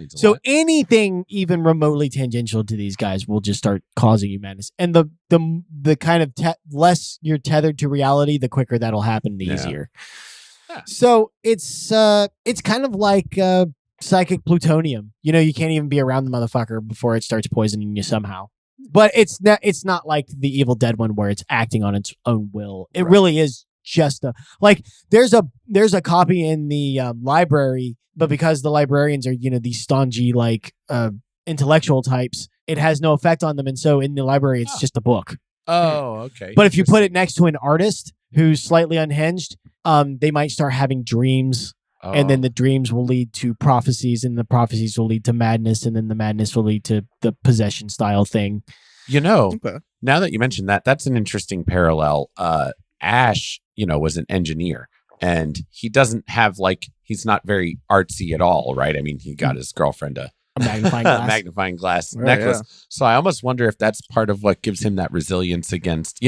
Speaker 2: anything even remotely tangential to these guys will just start causing you madness. And the kind of less you're tethered to reality, the quicker that'll happen, the easier. Yeah. So it's kind of like psychic plutonium. You know, you can't even be around the motherfucker before it starts poisoning you somehow. But it's not like the Evil Dead one where it's acting on its own will. It really is just there's a copy in the library, but because the librarians are these stodgy intellectual types, it has no effect on them, and so in the library it's just a book.
Speaker 3: Oh, okay.
Speaker 2: But if you put it next to an artist who's slightly unhinged, they might start having dreams, and then the dreams will lead to prophecies, and the prophecies will lead to madness, and then the madness will lead to the possession style thing.
Speaker 3: Now that you mentioned that, that's an interesting parallel. Ash, was an engineer, and he doesn't have he's not very artsy at all, right? I mean, he got his girlfriend a magnifying glass necklace. Yeah. So I almost wonder if that's part of what gives him that resilience against,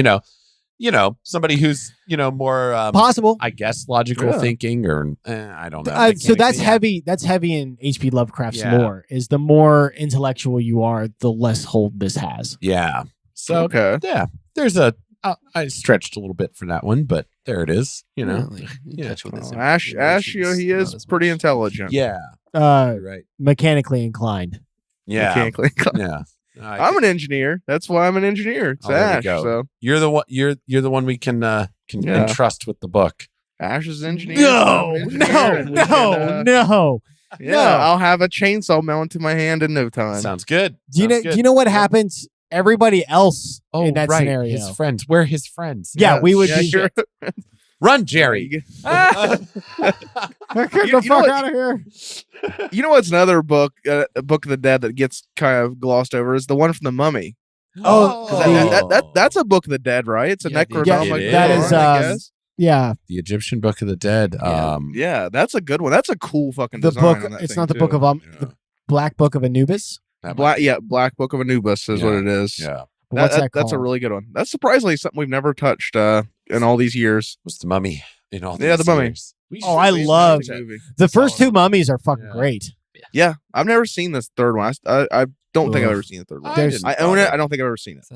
Speaker 3: somebody who's, more
Speaker 2: possible,
Speaker 3: I guess, logical thinking, or I don't know.
Speaker 2: So that's heavy. That's heavy in H.P. Lovecraft's lore. Is the more intellectual you are, the less hold this has.
Speaker 3: Yeah. So there's I stretched a little bit for that one, but there it is.
Speaker 4: Ash, he is pretty intelligent.
Speaker 3: Yeah.
Speaker 2: Right. Mechanically inclined.
Speaker 3: Yeah.
Speaker 4: Mechanically inclined.
Speaker 3: Yeah.
Speaker 4: I'm an engineer. That's why I'm an engineer. It's Ash. So
Speaker 3: you're the one. You're the one we can entrust with the book.
Speaker 4: Ash is engineer.
Speaker 2: No.
Speaker 4: Yeah, I'll have a chainsaw mounted to my hand in no time.
Speaker 3: Sounds good.
Speaker 2: Do you know what happens? Everybody else in that scenario,
Speaker 3: his friends. We're his friends.
Speaker 2: Yeah, we would be.
Speaker 3: Sure. Run, Jerry.
Speaker 2: Get the fuck out of here.
Speaker 4: You know what's another book, a Book of the Dead that gets kind of glossed over is the one from the Mummy. That's a Book of the Dead, right? It's a Necronomicon.
Speaker 2: That is, the
Speaker 3: Egyptian Book of the Dead.
Speaker 4: Yeah, that's a good one. That's a cool fucking
Speaker 2: the
Speaker 4: design.
Speaker 2: Book. It's not the Book of the Black Book of Anubis.
Speaker 4: Black Book of Anubis is what it is.
Speaker 3: Yeah.
Speaker 2: What's that called?
Speaker 4: That's a really good one. That's surprisingly something we've never touched in all these years.
Speaker 3: Was the Mummy in all these
Speaker 4: the Mummy.
Speaker 3: years.
Speaker 2: I love the first two Mummies are fucking great.
Speaker 4: Yeah, I've never seen this third one. I don't think I've ever seen the third one. I own it. I don't think I've ever seen it.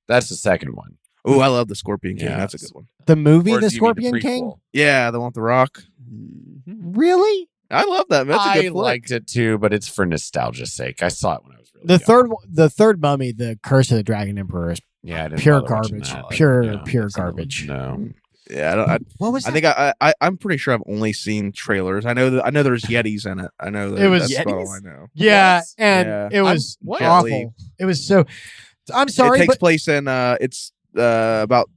Speaker 2: That's
Speaker 3: the second one.
Speaker 4: Oh, I love the Scorpion King. That's a good one.
Speaker 2: The movie, The Scorpion King.
Speaker 4: Yeah, the one with the rock.
Speaker 2: Really?
Speaker 4: I love that. That's a good flick.
Speaker 3: I liked it too, but it's for nostalgia's sake. I saw it when I was really young.
Speaker 2: The third Mummy, The Curse of the Dragon Emperor, is pure garbage. Pure garbage.
Speaker 3: No.
Speaker 4: Yeah,
Speaker 2: what was that?
Speaker 4: I think I'm pretty sure I've only seen trailers. I know there's Yetis in it. I know that.
Speaker 2: It was
Speaker 4: that's
Speaker 2: Yetis?
Speaker 4: all I know.
Speaker 2: Yeah, and it was awful. It was so. I'm sorry.
Speaker 4: It takes place in it's about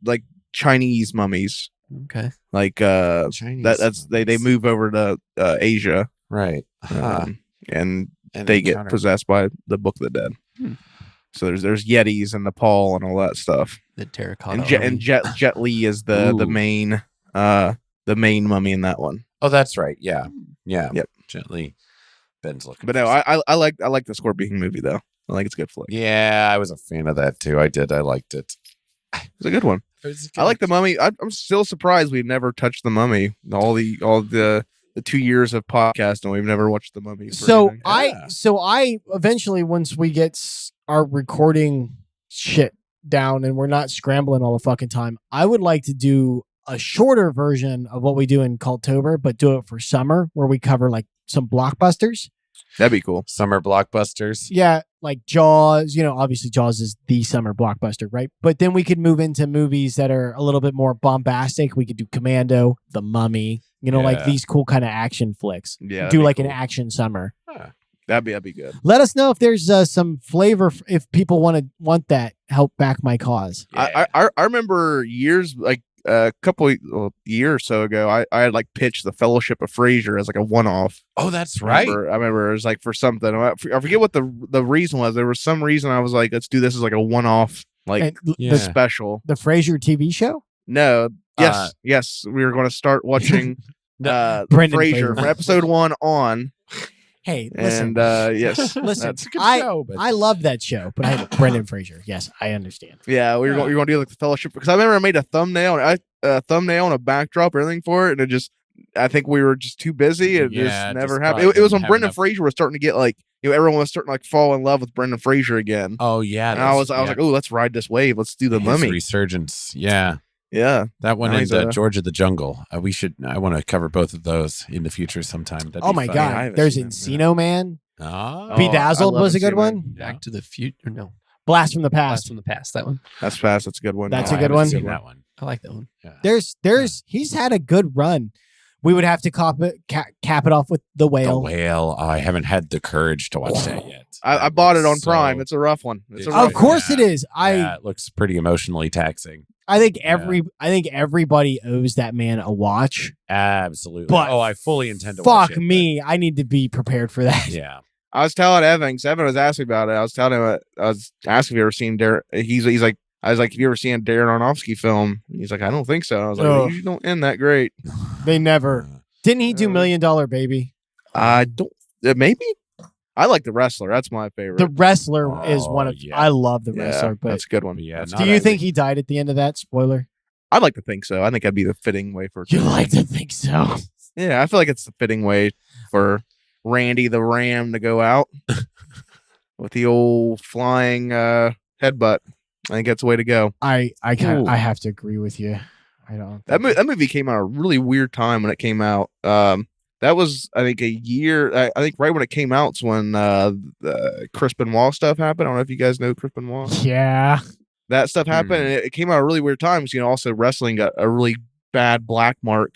Speaker 4: Chinese mummies.
Speaker 5: Okay.
Speaker 4: Chinese they move over to Asia.
Speaker 3: Right.
Speaker 4: And they get possessed by the Book of the Dead. So there's Yetis in Nepal and all that stuff.
Speaker 5: The terracotta.
Speaker 4: And Jet Li is the main mummy in that one.
Speaker 3: Oh, that's right. Yeah.
Speaker 4: Yep.
Speaker 3: Jet Li. Ben's looking.
Speaker 4: But no, I like the Scorpion King movie though. I like it's a good flick.
Speaker 3: Yeah, I was a fan of that too. I liked it.
Speaker 4: It's a good one. I like the Mummy. I'm still surprised we've never touched the Mummy. All the 2 years of podcasting, we've never watched the Mummy.
Speaker 2: So I eventually, once we get our recording shit down and we're not scrambling all the fucking time, I would like to do a shorter version of what we do in Cultober, but do it for summer where we cover some blockbusters.
Speaker 4: That'd be cool.
Speaker 3: Summer blockbusters.
Speaker 2: Yeah, like Jaws. Obviously Jaws is the summer blockbuster, right? But then we could move into movies that are a little bit more bombastic. We could do Commando, The Mummy, these cool kind of action flicks.
Speaker 4: Yeah,
Speaker 2: do an action summer.
Speaker 3: Huh.
Speaker 4: That'd be good.
Speaker 2: Let us know if there's some flavor if people want that. Help back my cause.
Speaker 4: Yeah. I remember years a couple years or so ago, I had like pitched the Fellowship of Frasier as like a one-off.
Speaker 3: Oh, that's right.
Speaker 4: I remember it was like for something. I forget what the reason was. There was some reason I was like, let's do this as like a one-off, like the special.
Speaker 2: The Frasier TV show?
Speaker 4: No. Yes. We were going to start watching
Speaker 2: Brendan
Speaker 4: Frasier from episode 1 on.
Speaker 2: Hey, listen.
Speaker 4: And yes,
Speaker 2: listen.
Speaker 3: That's a good show. But...
Speaker 2: I love that show, but I Brendan Fraser. Yes, I understand.
Speaker 4: Yeah, we were going to do like the Fellowship because I remember I made a thumbnail and a backdrop, everything for it, and it just I think we were just too busy and just never happened. It was when Brendan Fraser was starting to get like everyone was starting to like fall in love with Brendan Fraser again.
Speaker 3: Oh yeah,
Speaker 4: and I was like, oh, let's ride this wave. Let's do the Mummy
Speaker 3: resurgence. Yeah.
Speaker 4: Yeah,
Speaker 3: that one and George of the Jungle. I want to cover both of those in the future sometime.
Speaker 2: Oh my god, there's Encino Man. Bedazzled was a good one.
Speaker 5: Back to the Future. No,
Speaker 2: Blast from the Past.
Speaker 5: Blast from the Past. That one.
Speaker 4: That's fast. That's a good one.
Speaker 2: That's a good one.
Speaker 3: That one.
Speaker 5: I like that one.
Speaker 2: Yeah. He's had a good run. We would have to cap it off with The Whale.
Speaker 3: The Whale. Oh, I haven't had the courage to watch that yet.
Speaker 4: I bought it on Prime. It's a rough one.
Speaker 2: Of course it is.
Speaker 3: It looks pretty emotionally taxing.
Speaker 2: I think everybody owes that man a watch.
Speaker 3: Absolutely.
Speaker 2: But
Speaker 3: I fully intend to watch it.
Speaker 2: Fuck me. I need to be prepared for that.
Speaker 3: Yeah.
Speaker 4: I was telling Evan, because Evan was asking about it. I was telling him, I was asking if you ever seen Darren. He's like, I was like, have you ever seen a Darren Aronofsky film? He's like, I don't think so. I was like, they usually don't end that great.
Speaker 2: They never. Didn't he do $1 Million Baby?
Speaker 4: I don't. Maybe. I like The Wrestler. That's my favorite.
Speaker 2: The Wrestler is one of. Yeah. I love The Wrestler, but
Speaker 4: that's a good one.
Speaker 3: Yeah.
Speaker 2: Do you think he died at the end of that? Spoiler.
Speaker 4: I'd like to think so. I think that'd be the fitting way for.
Speaker 2: You like to think so?
Speaker 4: Yeah, I feel like it's the fitting way for Randy the Ram to go out with the old flying headbutt. I think that's the way to go.
Speaker 2: I have to agree with you. I don't.
Speaker 4: That movie came out a really weird time when it came out. That was, I think, a year. I think right when it came out is when the Chris Benoit stuff happened. I don't know if you guys know Chris Benoit.
Speaker 2: Yeah,
Speaker 4: that stuff happened, and it came out a really weird time. Because, also wrestling got a really bad black mark,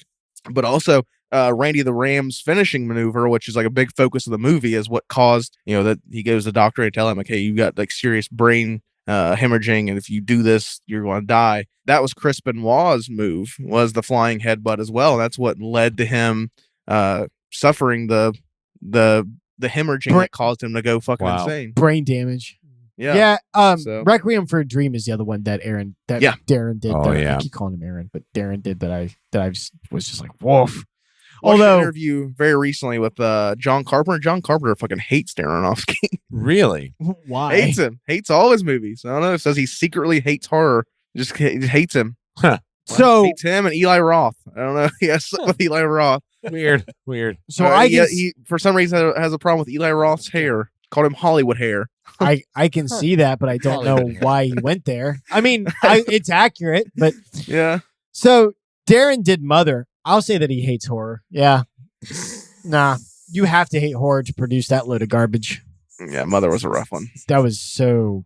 Speaker 4: but also Randy the Ram's finishing maneuver, which is like a big focus of the movie, is what caused that he goes to the doctor and tell him, like, hey, you got like serious brain hemorrhaging, and if you do this, you're going to die. That was Chris Benoit's move, was the flying headbutt as well. That's what led to him suffering the hemorrhaging that caused him to go fucking insane.
Speaker 2: Brain damage.
Speaker 4: Yeah.
Speaker 2: Requiem for a Dream is the other one that Darren did.
Speaker 3: I
Speaker 2: keep calling him Aaron, but Darren did that. I was just like, woof.
Speaker 4: Although an interview very recently with John Carpenter. John Carpenter fucking hates Darren Aronofsky.
Speaker 3: Really?
Speaker 2: Why?
Speaker 4: Hates him. Hates all his movies. I don't know. It says he secretly hates horror. Just hates him.
Speaker 3: Huh.
Speaker 2: So
Speaker 4: hates him and Eli Roth. I don't know. He has something with Eli Roth.
Speaker 3: Weird.
Speaker 2: So
Speaker 4: he for some reason has a problem with Eli Roth's hair. Called him Hollywood hair.
Speaker 2: I can see that, but I don't know why he went there. I mean, it's accurate, but
Speaker 4: yeah.
Speaker 2: So Darren did Mother. I'll say that he hates horror. Yeah. Nah, you have to hate horror to produce that load of garbage.
Speaker 4: Yeah, Mother was a rough one.
Speaker 2: That was so.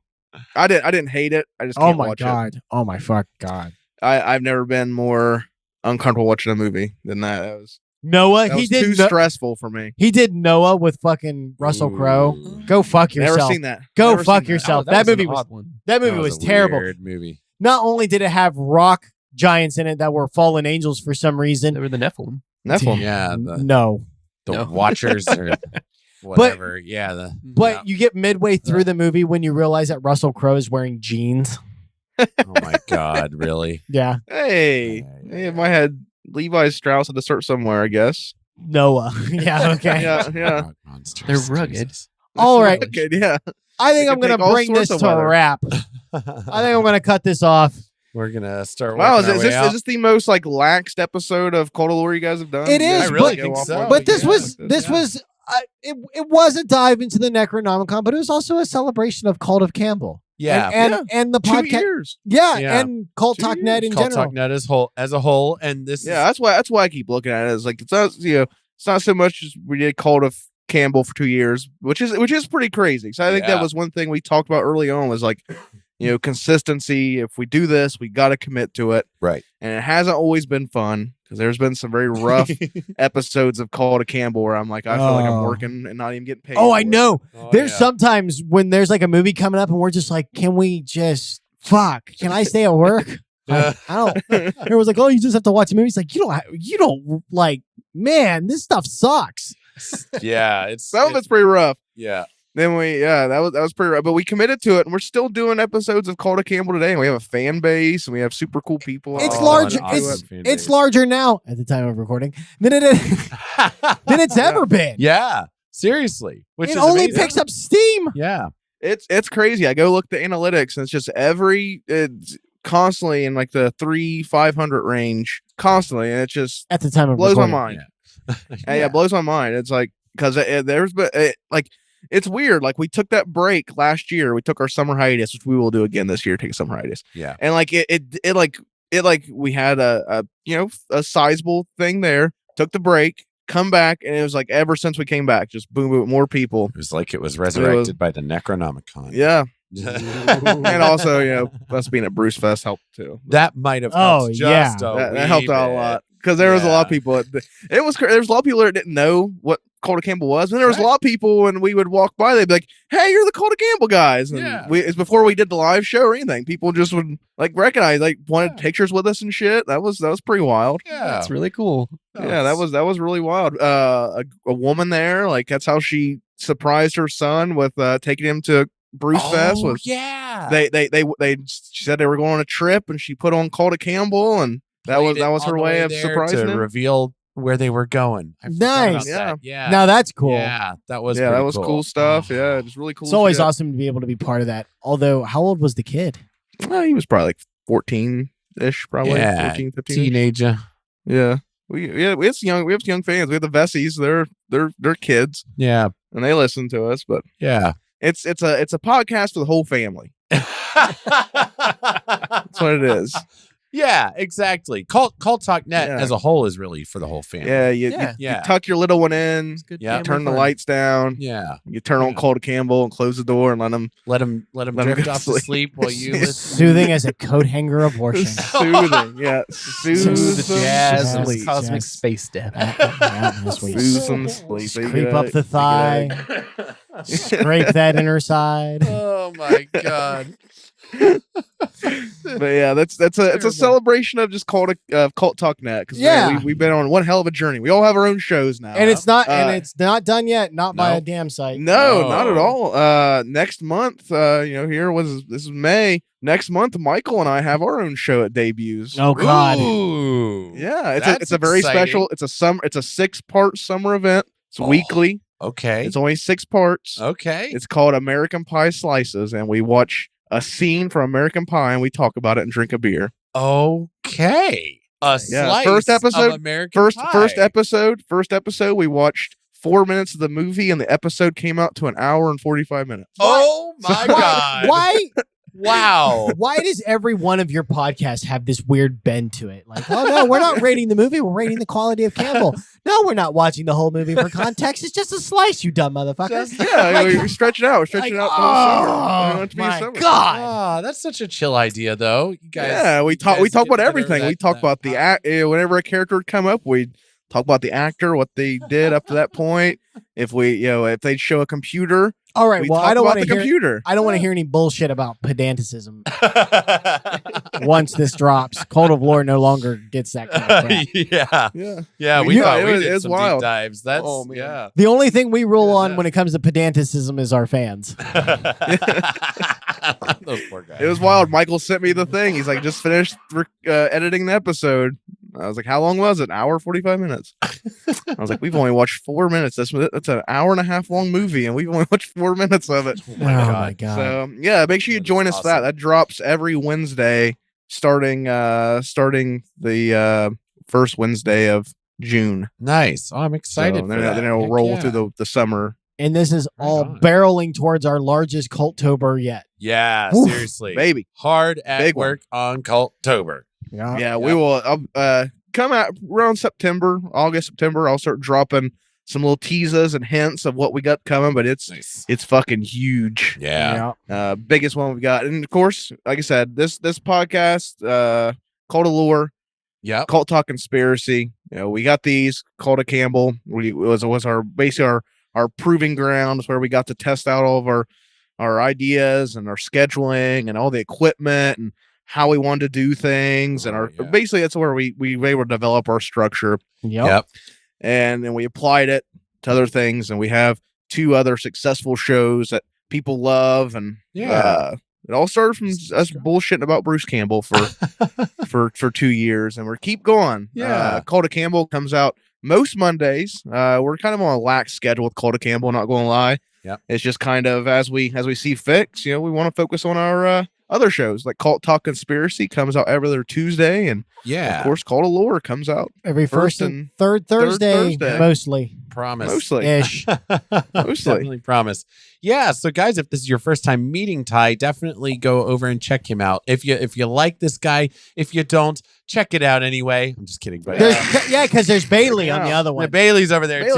Speaker 4: I didn't hate it. I just can't watch it.
Speaker 2: Oh my fuck god.
Speaker 4: I've never been more uncomfortable watching a movie than that. That was
Speaker 2: Noah.
Speaker 4: That was too stressful for me.
Speaker 2: He did Noah with fucking Russell Crowe. Go fuck yourself.
Speaker 4: Never seen that.
Speaker 2: Go fuck yourself. That movie was terrible.
Speaker 3: Weird movie.
Speaker 2: Not only did it have rock giants in it that were fallen angels for some reason.
Speaker 5: They were the Nephilim.
Speaker 3: Yeah.
Speaker 2: The
Speaker 3: Watchers or whatever.
Speaker 2: But you get midway through the movie when you realize that Russell Crowe is wearing jeans.
Speaker 3: Oh my god, really?
Speaker 2: Yeah.
Speaker 4: Hey, if I had Levi Strauss had to start somewhere, I guess.
Speaker 2: Noah. Yeah, okay.
Speaker 4: yeah.
Speaker 5: They're rugged.
Speaker 2: All right.
Speaker 4: Okay, yeah.
Speaker 2: I think I'm going to bring this to a wrap. I think I'm going to cut this off.
Speaker 3: We're going to start.
Speaker 4: Wow, is this the most like laxed episode of Cult of Lore you guys have done?
Speaker 2: It is.
Speaker 3: I really think so.
Speaker 2: But this was it was a dive into the Necronomicon, but it was also a celebration of Cult of Campbell.
Speaker 3: Yeah.
Speaker 2: And the podcast.
Speaker 4: 2 years.
Speaker 2: Yeah, and Cult Talk Net in
Speaker 3: Cult
Speaker 2: general.
Speaker 3: Talk Net as a whole. And this
Speaker 4: that's why I keep looking at it as like it's not so much as we did Cult of Campbell for 2 years, which is pretty crazy. So I think that was one thing we talked about early on was like consistency. If we do this, we got to commit to it.
Speaker 3: Right.
Speaker 4: And it hasn't always been fun because there's been some very rough episodes of Cult of Campbell where I'm like, I feel like I'm working and not even getting paid.
Speaker 2: Oh, I know. There's sometimes when there's like a movie coming up and we're just like, can we just can I stay at work? I don't. It was like, oh, you just have to watch the movie. It's like you don't like. Man, this stuff sucks.
Speaker 3: Yeah,
Speaker 4: some of it's pretty rough.
Speaker 3: Yeah.
Speaker 4: Then that was pretty rough. But we committed to it, and we're still doing episodes of Cult of Campbell today. And we have a fan base, and we have super cool people.
Speaker 2: It's larger. It's larger now at the time of recording than it's ever been.
Speaker 3: Yeah, seriously. Which
Speaker 2: it
Speaker 3: is
Speaker 2: only
Speaker 3: amazing.
Speaker 2: picks up steam.
Speaker 3: Yeah,
Speaker 4: it's crazy. I go look at the analytics, and it's just it's constantly in like the 300-500 range, constantly, and it just
Speaker 2: at the time of
Speaker 4: blows
Speaker 2: recording.
Speaker 4: my mind.
Speaker 3: Yeah.
Speaker 4: It blows my mind. It's like because it's weird. Like we took that break last year. We took our summer hiatus, which we will do again this year. Take a summer hiatus.
Speaker 3: Yeah.
Speaker 4: And like we had a sizable thing there. Took the break, come back, and it was like ever since we came back, just boom, boom, more people.
Speaker 3: It was like it was resurrected by the Necronomicon.
Speaker 4: Yeah. And also, us being at Bruce Fest helped too.
Speaker 3: That might have helped.
Speaker 4: That helped out a lot because there was a lot of people. There was a lot of people that didn't know what Cult of Campbell was, and there was a lot of people when we would walk by, they'd be like, "Hey, you're the Cult of Campbell guys!" And it's before we did the live show or anything. People just would like recognize, like wanted pictures with us and shit. That was pretty wild.
Speaker 5: Yeah, that's really cool.
Speaker 4: That was really wild. A woman there, like that's how she surprised her son with taking him to Bruce Fest. She said they were going on a trip, and she put on Cult of Campbell, and that was her way of surprising him.
Speaker 3: Reveal where they were going.
Speaker 2: Nice.
Speaker 3: Yeah.
Speaker 2: Now that's cool.
Speaker 3: Yeah, that was
Speaker 4: cool stuff. Yeah, it was really cool.
Speaker 2: It's always awesome to be able to be part of that. Although, how old was the kid?
Speaker 4: He was probably like 14-ish, probably 14, 15.
Speaker 3: Teenager.
Speaker 4: Yeah. We have young fans. We have the Vessies. They're kids.
Speaker 3: Yeah.
Speaker 4: And they listen to us, but
Speaker 3: yeah.
Speaker 4: It's a podcast for the whole family. That's what it is.
Speaker 3: Yeah, exactly. Cult Talk Net as a whole is really for the whole family.
Speaker 4: Yeah, you tuck your little one in.
Speaker 3: Yeah,
Speaker 4: turn the lights down.
Speaker 3: Yeah,
Speaker 4: you turn on Cult of Campbell and close the door and let them
Speaker 3: drift off to sleep while you listen.
Speaker 2: Soothing as a coat hanger abortion.
Speaker 4: Soothing, yeah,
Speaker 5: smooth jazz, cosmic space death.
Speaker 4: Soothe them sleep.
Speaker 2: Creep up the thigh. Scrape that inner side.
Speaker 3: Oh my god.
Speaker 4: But yeah, it's a celebration of just Cult Talk Net because we've been on one hell of a journey. We all have our own shows now,
Speaker 2: and it's not done yet. Not by a damn sight.
Speaker 4: No, not at all. Next month, this is May. Next month, Michael and I have our own show at debuts.
Speaker 2: Oh God!
Speaker 3: Ooh,
Speaker 4: yeah, it's a very special. It's a 6-part summer event. It's weekly.
Speaker 3: Okay,
Speaker 4: it's only 6 parts.
Speaker 3: Okay,
Speaker 4: it's called American Pie Slices, and we watch a scene from American Pie and we talk about it and drink a beer.
Speaker 3: Okay. Slice
Speaker 4: first episode
Speaker 3: of American Pie.
Speaker 4: First episode we watched 4 minutes of the movie and the episode came out to an hour and 45 minutes.
Speaker 3: Oh my god.
Speaker 2: Why
Speaker 3: Wow.
Speaker 2: Why does every one of your podcasts have this weird bend to it? Like, oh no, we're not rating the movie, we're rating the quality of Campbell. No, we're not watching the whole movie for context. It's just a slice, you dumb motherfucker.
Speaker 4: We stretch it out. We're stretching it out for the summer.
Speaker 2: My God.
Speaker 3: Oh, that's such a chill idea, though. You guys.
Speaker 4: Yeah, we talk about everything. We talk about the act. Whenever a character would come up, we talk about the actor, what they did up to that point. If they show a computer.
Speaker 2: All right. Well, I don't want to hear
Speaker 4: computer.
Speaker 2: I don't want to hear any bullshit about pedanticism. Once this drops, Cult of Lore no longer gets that kind of crap.
Speaker 3: Yeah. We thought
Speaker 4: it
Speaker 3: we did
Speaker 4: was
Speaker 3: some
Speaker 4: wild.
Speaker 3: deep dives. That's
Speaker 4: yeah.
Speaker 2: The only thing we rule on when it comes to pedanticism is our fans.
Speaker 3: Those poor guys.
Speaker 4: It was wild. Michael sent me the thing. He's like, just finished editing the episode. I was like, how long was it? An hour, 45 minutes. I was like, we've only watched 4 minutes. That's an hour and a half long movie, and we've only watched 4 minutes of it.
Speaker 2: Oh my God.
Speaker 4: So yeah, make sure you join us for that. That drops every Wednesday, starting the first Wednesday of June.
Speaker 3: Nice. Oh, I'm excited.
Speaker 4: So then it'll roll through the summer.
Speaker 2: And this is all barreling towards our largest Culttober yet.
Speaker 3: Yeah,
Speaker 2: Oof,
Speaker 3: seriously.
Speaker 4: Baby.
Speaker 3: Hard at
Speaker 4: Big
Speaker 3: work on Culttober.
Speaker 4: Yeah, we will come out around August, September. I'll start dropping some little teasers and hints of what we got coming, but it's fucking huge.
Speaker 3: Yeah.
Speaker 4: Biggest one we've got. And of course, like I said, this podcast, Cult of Lore, Cult Talk Conspiracy. We got these. Cult of Campbell was our proving ground, where we got to test out all of our ideas and our scheduling and all the equipment and how we wanted to do things, and basically that's where we were able to develop our structure.
Speaker 2: Yep.
Speaker 4: And then we applied it to other things, and we have 2 other successful shows that people love, and it all started from us bullshitting about Bruce Campbell for 2 years, and we're keep going. Cult of Campbell comes out most Mondays. We're kind of on a lax schedule with Cult of Campbell, not going to lie.
Speaker 3: Yep.
Speaker 4: It's just kind of as we see fit. We want to focus on our other shows, like Cult Talk Conspiracy comes out every other Tuesday, and of course Cult of Lore comes out
Speaker 2: every first and third Thursday. Mostly.
Speaker 3: Ish. Definitely promise. Yeah, so guys, if this is your first time meeting Ty, definitely go over and check him out. If you like this guy, if you don't, check it out anyway. I'm just kidding, but
Speaker 2: because there's Bailey on the other one.
Speaker 3: Bailey's over there too.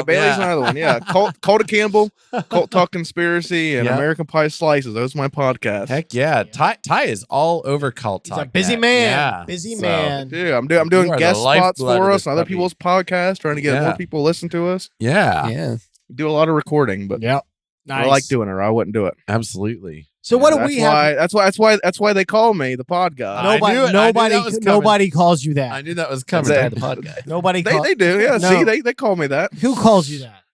Speaker 4: Bailey's on the other one. Yeah, Cult of Campbell, Cult Talk Conspiracy, and American Pie Slices. Those are my podcasts.
Speaker 3: Heck yeah, Ty is all over Cult Talk.
Speaker 2: He's a busy man.
Speaker 3: Yeah.
Speaker 2: Busy man.
Speaker 4: Dude, I'm doing guest spots for us on other people's podcasts, trying to get more people to listen to us.
Speaker 3: Yeah.
Speaker 4: We do a lot of recording, but
Speaker 2: nice.
Speaker 4: I like doing it, or I wouldn't do it.
Speaker 3: Absolutely.
Speaker 2: So what do we have?
Speaker 4: That's why they call me the pod guy.
Speaker 2: Nobody calls you that.
Speaker 3: I knew that was coming.
Speaker 5: The pod guy.
Speaker 2: Nobody.
Speaker 4: They do. Yeah. No. See, they call me that.
Speaker 2: Who calls you that?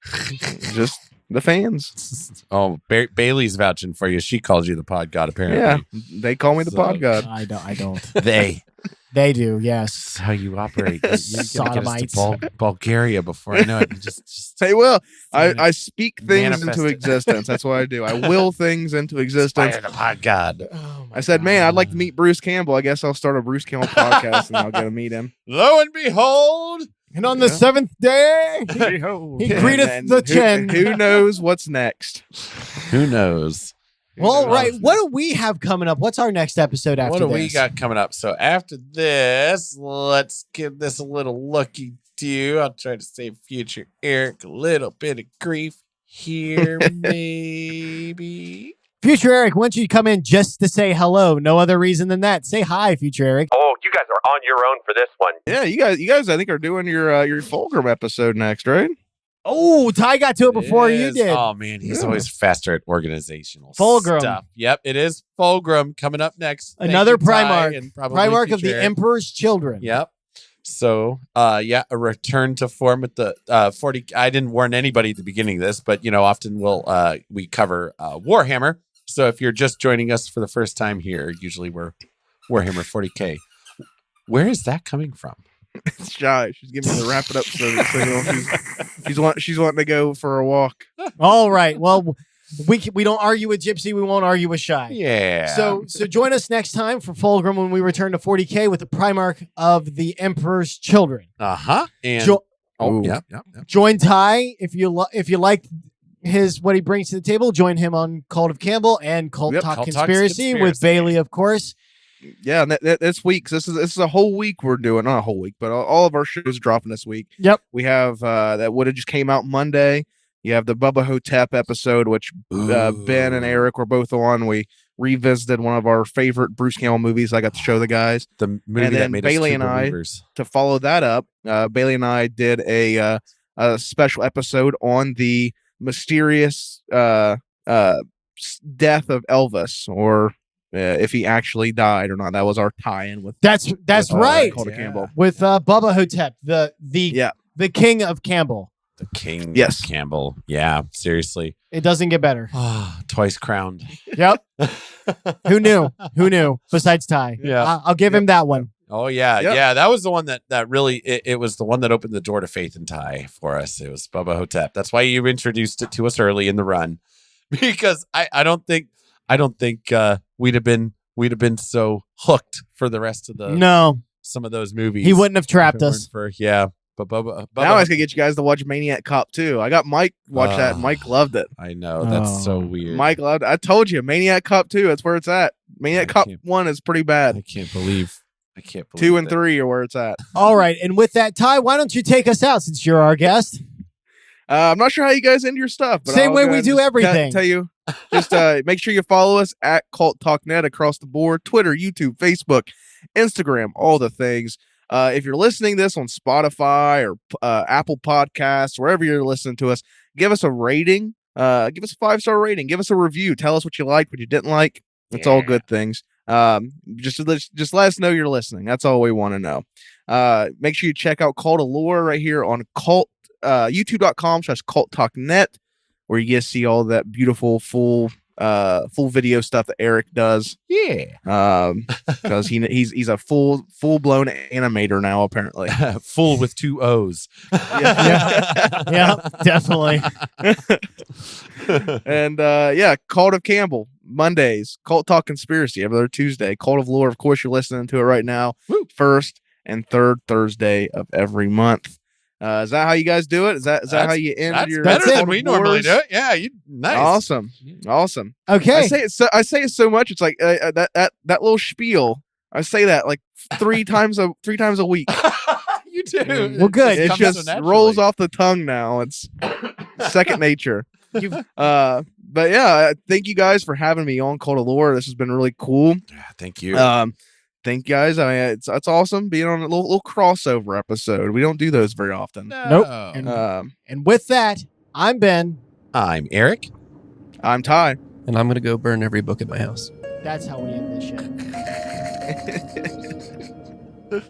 Speaker 4: Just the fans.
Speaker 3: Oh, Bailey's vouching for you. She calls you the pod god. Apparently.
Speaker 4: Yeah. They call me the pod god.
Speaker 2: I don't.
Speaker 3: They
Speaker 2: do, yes.
Speaker 3: That's how you operate. You're
Speaker 2: Sodomites.
Speaker 3: gonna get us to Bulgaria before I know it. Just
Speaker 4: hey, well, I speak things into existence. That's what I do. I will things into existence.
Speaker 3: The pod god.
Speaker 4: I said, man, I'd like to meet Bruce Campbell. I guess I'll start a Bruce Campbell podcast, and I'll get to meet him.
Speaker 3: Lo and behold,
Speaker 2: and on the 7th day, he greeteth the chin.
Speaker 4: Who knows what's next?
Speaker 3: Who knows?
Speaker 2: Well, all right. What do we have coming up? What's our next episode after this?
Speaker 3: What do we got coming up? So after this, let's give this a little looky do. I'll try to save future Eric a little bit of grief here, maybe.
Speaker 2: Future Eric, why don't you come in just to say hello? No other reason than that. Say hi, Future Eric.
Speaker 6: Oh, you guys are on your own for this one.
Speaker 4: Yeah, you guys, I think are doing your Fulgrim episode next, right?
Speaker 2: Oh, Ty got to it before you did.
Speaker 3: Oh man, he's always faster at organizational
Speaker 2: Fulgrim
Speaker 3: stuff. Yep, it is Fulgrim coming up next.
Speaker 2: Another Primarch. Primarch of the Emperor's Children.
Speaker 3: Yep. So, a return to form with the 40. I didn't warn anybody at the beginning of this, but often we cover Warhammer. So if you're just joining us for the first time here, usually we're Warhammer 40K. Where is that coming from?
Speaker 4: It's shy. She's giving me the wrap it up signal. She's wanting to go for a walk.
Speaker 2: All right. Well, we don't argue with Gypsy. We won't argue with Shy.
Speaker 3: Yeah.
Speaker 2: So join us next time for Fulgrim when we return to 40K with the Primarch of the Emperor's Children.
Speaker 3: And
Speaker 2: join Ty if you like what he brings to the table. Join him on Cult of Campbell and Cult Talk Conspiracy with Bailey, of course.
Speaker 4: Yeah, and this week, this is a whole week we're doing, not a whole week, but all of our shows dropping this week.
Speaker 2: Yep.
Speaker 4: We have that would have just came out Monday. You have the Bubba Hotep episode, which Ben and Eric were both on. We revisited one of our favorite Bruce Campbell movies. I got to show the guys.
Speaker 3: The movie that made
Speaker 4: Bailey
Speaker 3: us
Speaker 4: and I,
Speaker 3: believers.
Speaker 4: To follow that up, Bailey and I did a special episode on the mysterious death of Elvis, or if he actually died or not. That was our tie-in with
Speaker 2: that's right.
Speaker 4: Cult of Campbell
Speaker 2: with Bubba Hotep, the king of Campbell.
Speaker 3: The king of Campbell. Yeah, seriously.
Speaker 2: It doesn't get better.
Speaker 3: Twice crowned.
Speaker 2: Yep. Who knew? Besides Ty.
Speaker 3: Yeah.
Speaker 2: I'll give him that one.
Speaker 3: Oh, yeah.
Speaker 4: Yep.
Speaker 3: Yeah, that was the one that really, it was the one that opened the door to Faith and Ty for us. It was Bubba Hotep. That's why you introduced it to us early in the run. Because I don't think we'd have been so hooked for the rest of some of those movies.
Speaker 2: He wouldn't have trapped us.
Speaker 3: But Bubba,
Speaker 4: now I was gonna get you guys to watch Maniac Cop 2. I got Mike watch that, and Mike loved it.
Speaker 3: I know, that's so weird.
Speaker 4: Mike loved it. I told you, Maniac Cop 2, that's where it's at. Maniac Cop 1 is pretty bad.
Speaker 3: I can't believe
Speaker 4: 2 and 3 are where it's at.
Speaker 2: All right, and with that, Ty, why don't you take us out since you're our guest?
Speaker 4: I'm not sure how you guys end your stuff, but
Speaker 2: same way we do everything.
Speaker 4: Tell you, just make sure you follow us at Cult Talk Net across the board: Twitter, YouTube, Facebook, Instagram, all the things. If you're listening to this on Spotify or Apple Podcasts, wherever you're listening to us, give us a rating. Give us a 5-star rating. Give us a review. Tell us what you liked, what you didn't like. It's all good things. Just let us know you're listening. That's all we want to know. Make sure you check out Cult of Lore right here on youtube.com/culttalknet, where you get to see all that beautiful full video stuff that Eric does.
Speaker 3: Yeah.
Speaker 4: Because he's a full-blown animator now, apparently.
Speaker 3: Full with 2 O's.
Speaker 2: Yeah, definitely.
Speaker 4: And Cult of Campbell Mondays, Cult Talk Conspiracy every other Tuesday, Cult of Lore, of course you're listening to it right now.
Speaker 3: Woo.
Speaker 4: First and third Thursday of every month. Is that how you guys do it? Is that how you end your?
Speaker 3: That's better
Speaker 2: Cult
Speaker 3: than we normally do it. Yeah, nice.
Speaker 4: Awesome.
Speaker 2: Okay.
Speaker 4: I say it so much. It's like that little spiel. I say that like three times a week.
Speaker 3: You do.
Speaker 2: Well, good.
Speaker 4: It
Speaker 3: comes
Speaker 4: just
Speaker 3: so naturally.
Speaker 4: rolls off the tongue now. It's second nature. But yeah, thank you guys for having me on Cult of Lore. This has been really cool.
Speaker 3: Yeah, thank you.
Speaker 4: Thank you guys. I mean, it's awesome being on a little crossover episode. We don't do those very often.
Speaker 2: Nope. And with that, I'm Ben.
Speaker 3: I'm Eric.
Speaker 4: I'm Ty.
Speaker 5: And I'm going to go burn every book at my house.
Speaker 2: That's how we end this shit.